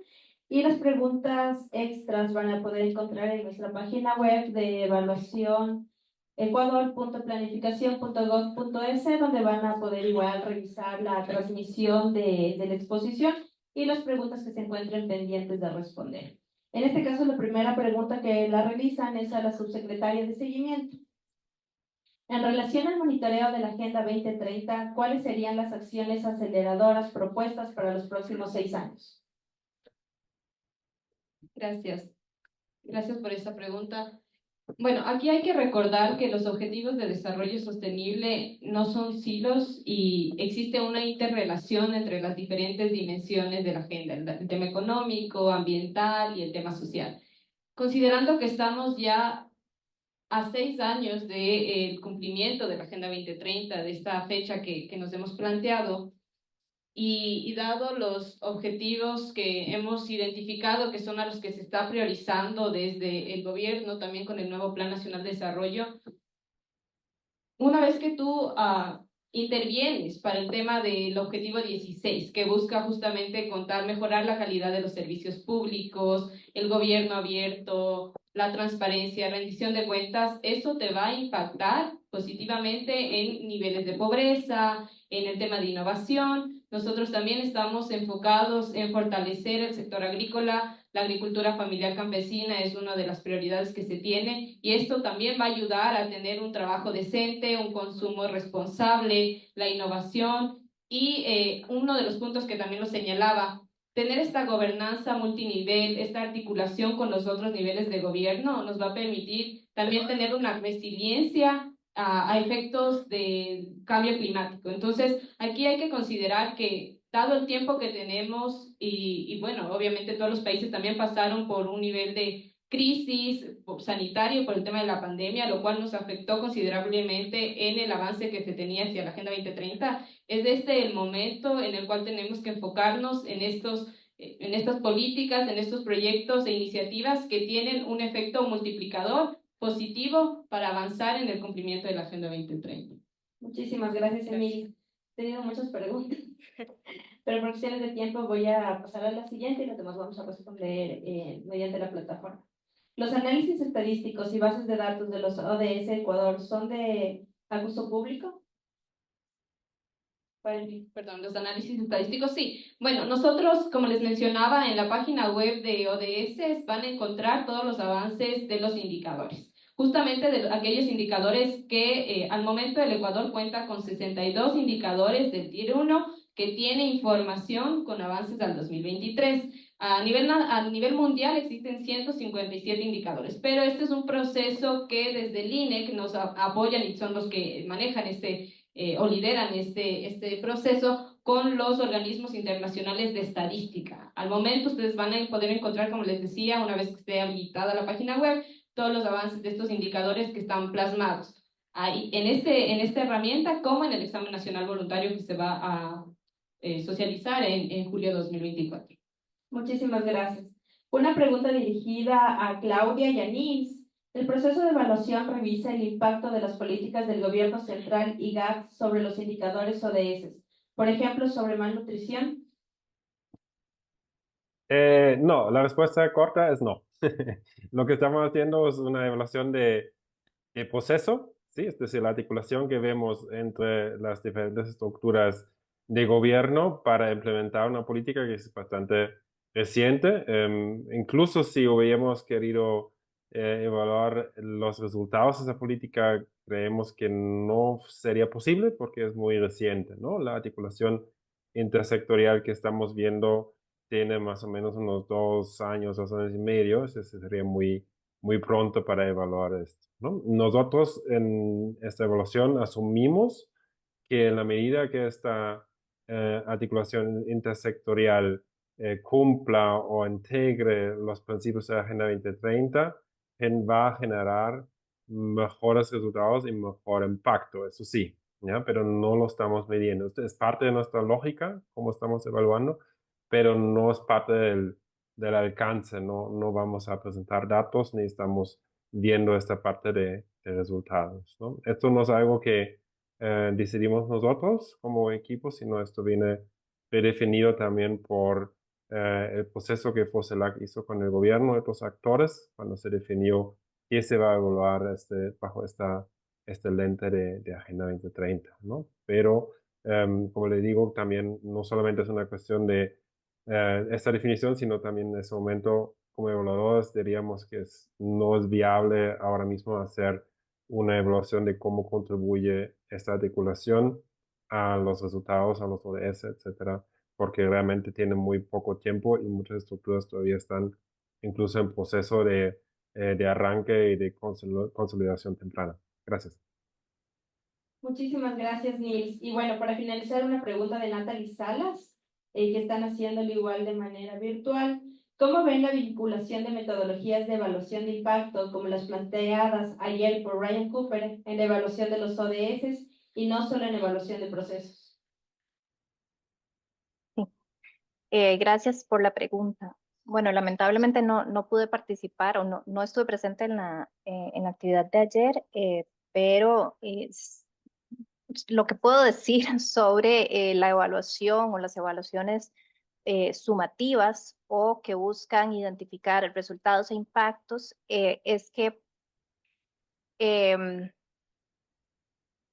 y las preguntas extras van a poder encontrar en nuestra página web de evaluación ecuador.planificación.gov.es, donde van a poder igual revisar la transmisión de la exposición y las preguntas que se encuentren pendientes de responder. En este caso, la primera pregunta que la realizan es a la subsecretaria de seguimiento. En relación al monitoreo de la Agenda 2030, ¿cuáles serían las acciones aceleradoras propuestas para los próximos 6 años? Gracias. Gracias por esta pregunta. Bueno, aquí hay que recordar que los objetivos de desarrollo sostenible no son silos y existe una interrelación entre las diferentes dimensiones de la agenda, el tema económico, ambiental y el tema social. Considerando que estamos ya a 6 años del cumplimiento de la Agenda 2030, de esta fecha que nos hemos planteado, y dado los objetivos que hemos identificado, que son a los que se está priorizando desde el gobierno, también con el nuevo Plan Nacional de Desarrollo, una vez que tú intervienes para el tema del objetivo 16, que busca justamente mejorar la calidad de los servicios públicos, el gobierno abierto, la transparencia, rendición de cuentas, eso te va a impactar positivamente en niveles de pobreza, en el tema de innovación. Nosotros también estamos enfocados en fortalecer el sector agrícola. La agricultura familiar campesina es una de las prioridades que se tiene y esto también va a ayudar a tener un trabajo decente, un consumo responsable, la innovación Y uno de los puntos que también lo señalaba, tener esta gobernanza multinivel, esta articulación con los otros niveles de gobierno nos va a permitir también tener una resiliencia a efectos de cambio climático. Entonces, aquí hay que considerar que dado el tiempo que tenemos y bueno, obviamente todos los países también pasaron por un nivel de crisis sanitario por el tema de la pandemia, lo cual nos afectó considerablemente en el avance que se tenía hacia la Agenda 2030. Es desde el momento en el cual tenemos que enfocarnos en estas políticas, en estos proyectos e iniciativas que tienen un efecto multiplicador positivo para avanzar en el cumplimiento de la Agenda 2030. Muchísimas gracias, Emily. He tenido muchas preguntas, pero por cuestiones de tiempo voy a pasar a la siguiente y las demás vamos a responder mediante la plataforma. Los análisis estadísticos y bases de datos de los ODS Ecuador son de uso público. Perdón, los análisis estadísticos, sí. Bueno, nosotros, como les mencionaba, en la página web de ODS van a encontrar todos los avances de los indicadores. Justamente de aquellos indicadores que al momento el Ecuador cuenta con 62 indicadores del Tier 1 que tiene información con avances al 2023. A nivel mundial existen 157 indicadores, pero este es un proceso que desde el INEC nos apoyan y son los que manejan o lideran este proceso con los organismos internacionales de estadística. Al momento ustedes van a poder encontrar, como les decía, una vez que esté habilitada la página web, todos los avances de estos indicadores que están plasmados ahí, en esta herramienta, como en el examen nacional voluntario que se va a socializar en julio de 2024. Muchísimas gracias. Una pregunta dirigida a Claudia y a Nils. El proceso de evaluación revisa el impacto de las políticas del gobierno central y GAC sobre los indicadores ODS, por ejemplo, sobre malnutrición. No, la respuesta corta es no. Lo que estamos haciendo es una evaluación de proceso, ¿sí? Es decir, la articulación que vemos entre las diferentes estructuras de gobierno para implementar una política que es bastante reciente. Incluso si hubiéramos querido evaluar los resultados de esa política, creemos que no sería posible porque es muy reciente, ¿no? La articulación intersectorial que estamos viendo tiene más o menos unos 2 años y medio. Ese sería muy pronto para evaluar esto, ¿no? Nosotros en esta evaluación asumimos que en la medida que esta articulación intersectorial cumpla o integre los principios de la Agenda 2030, va a generar mejores resultados y mejor impacto, eso sí, ¿ya? Pero no lo estamos midiendo. Es parte de nuestra lógica, cómo estamos evaluando, pero no es parte del alcance, no vamos a presentar datos ni estamos viendo esta parte de resultados, ¿no? Esto no es algo que decidimos nosotros como equipo, sino esto viene predefinido también por el proceso que FOSELAC hizo con el gobierno y otros actores cuando se definió qué se va a evaluar bajo este lente de Agenda 2030, ¿no? Pero, como le digo, también no solamente es una cuestión de esta definición, sino también en ese momento, como evaluadores, diríamos que no es viable ahora mismo hacer una evaluación de cómo contribuye esta articulación a los resultados, a los ODS, etcétera, porque realmente tiene muy poco tiempo y muchas estructuras todavía están incluso en proceso de arranque y de consolidación temprana. Gracias. Muchísimas gracias, Nils. Y bueno, para finalizar, una pregunta de Natalie Salas, que están haciéndolo igual de manera virtual. ¿Cómo ven la vinculación de metodologías de evaluación de impacto, como las planteadas ayer por Ryan Cooper, en la evaluación de los ODS y no solo en evaluación de procesos? Sí. Gracias por la pregunta. Bueno, lamentablemente no pude participar o no estuve presente en la actividad de ayer, pero lo que puedo decir sobre la evaluación o las evaluaciones sumativas o que buscan identificar resultados e impactos es que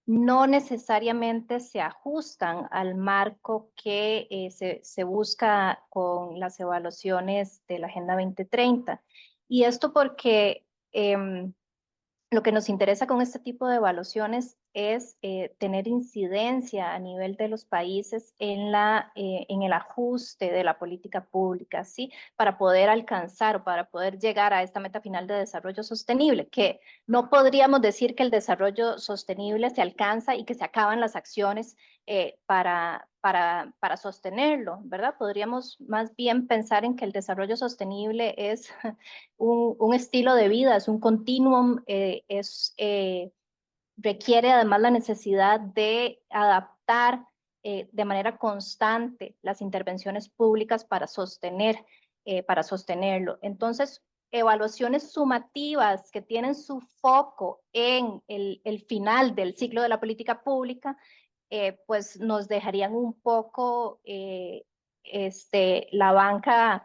no necesariamente se ajustan al marco que se busca con las evaluaciones de la Agenda 2030. Y esto porque lo que nos interesa con este tipo de evaluaciones es tener incidencia a nivel de los países en el ajuste de la política pública, ¿sí? Para poder alcanzar o para poder llegar a esta meta final de desarrollo sostenible, que no podríamos decir que el desarrollo sostenible se alcanza y que se acaban las acciones para sostenerlo, ¿verdad? Podríamos más bien pensar en que el desarrollo sostenible es un estilo de vida, es un continuum, requiere además la necesidad de adaptar de manera constante las intervenciones públicas para sostenerlo. Entonces, evaluaciones sumativas que tienen su foco en el final del ciclo de la política pública, pues nos dejarían un poco la banca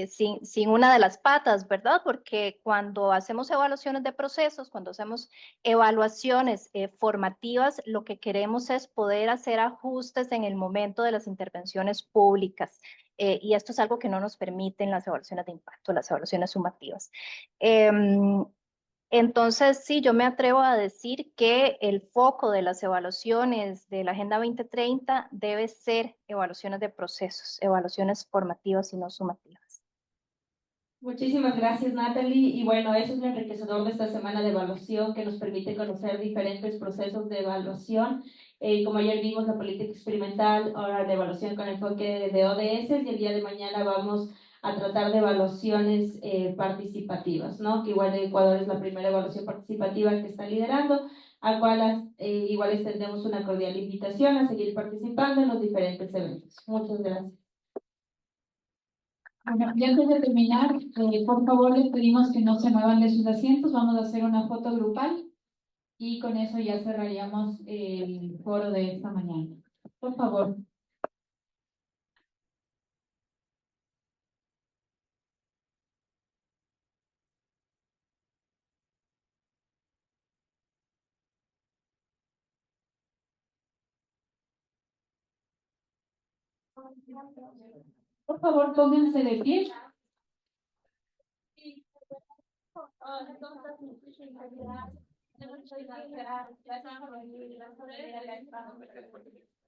sin una de las patas, ¿verdad? Porque cuando hacemos evaluaciones de procesos, cuando hacemos evaluaciones formativas, lo que queremos es poder hacer ajustes en el momento de las intervenciones públicas. Y esto es algo que no nos permiten las evaluaciones de impacto, las evaluaciones sumativas. Entonces, sí, yo me atrevo a decir que el foco de las evaluaciones de la Agenda 2030 debe ser evaluaciones de procesos, evaluaciones formativas y no sumativas. Muchísimas gracias, Natalie. Y bueno, eso es lo enriquecedor de esta semana de evaluación que nos permite conocer diferentes procesos de evaluación. Como ayer vimos la política experimental, ahora de evaluación con enfoque de ODS, y el día de mañana vamos a tratar de evaluaciones participativas, ¿no? Que igual Ecuador es la primera evaluación participativa que está liderando, al cual igual extendemos una cordial invitación a seguir participando en los diferentes eventos. Muchas gracias. Bueno, y antes de terminar, por favor, les pedimos que no se muevan de sus asientos. Vamos a hacer una foto grupal y con eso ya cerraríamos el foro de esta mañana. Por favor. Por favor, pónganse de pie.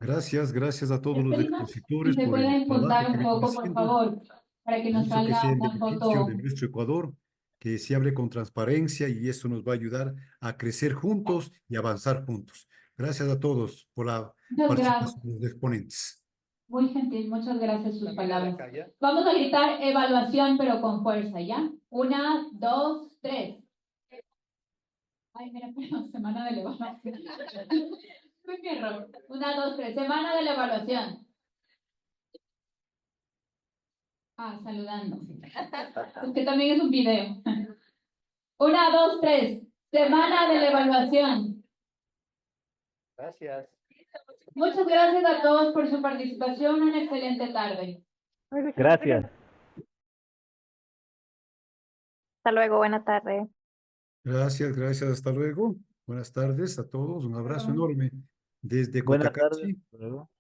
Gracias a todos Les los pedimos si expositores se por el pueden trabajo juntar que un vienen poco, por haciendo. favor, para que nos Pienso que salga sea en una beneficio de foto. nuestro Ecuador, que se abre con transparencia y eso nos va a ayudar a crecer juntos y avanzar juntos. Gracias a todos por la Muchas gracias. participación de los exponentes. Muy gentil, muchas gracias sus palabras. Vamos a gritar evaluación, pero con fuerza, ¿ya? 1, 2, 3. Ay, mira, perdón, semana de la evaluación. Fue mi error. 1, 2, 3. Semana de la evaluación. Ah, saludando. Es que también es un video. 1, 2, 3. Semana de la evaluación. Gracias. Muchas gracias a todos por su participación. Una excelente tarde. Gracias. Hasta luego, buena tarde. Gracias, hasta luego. Buenas tardes a todos, un abrazo enorme desde Buenas tardes. Cotacachi. Hasta luego.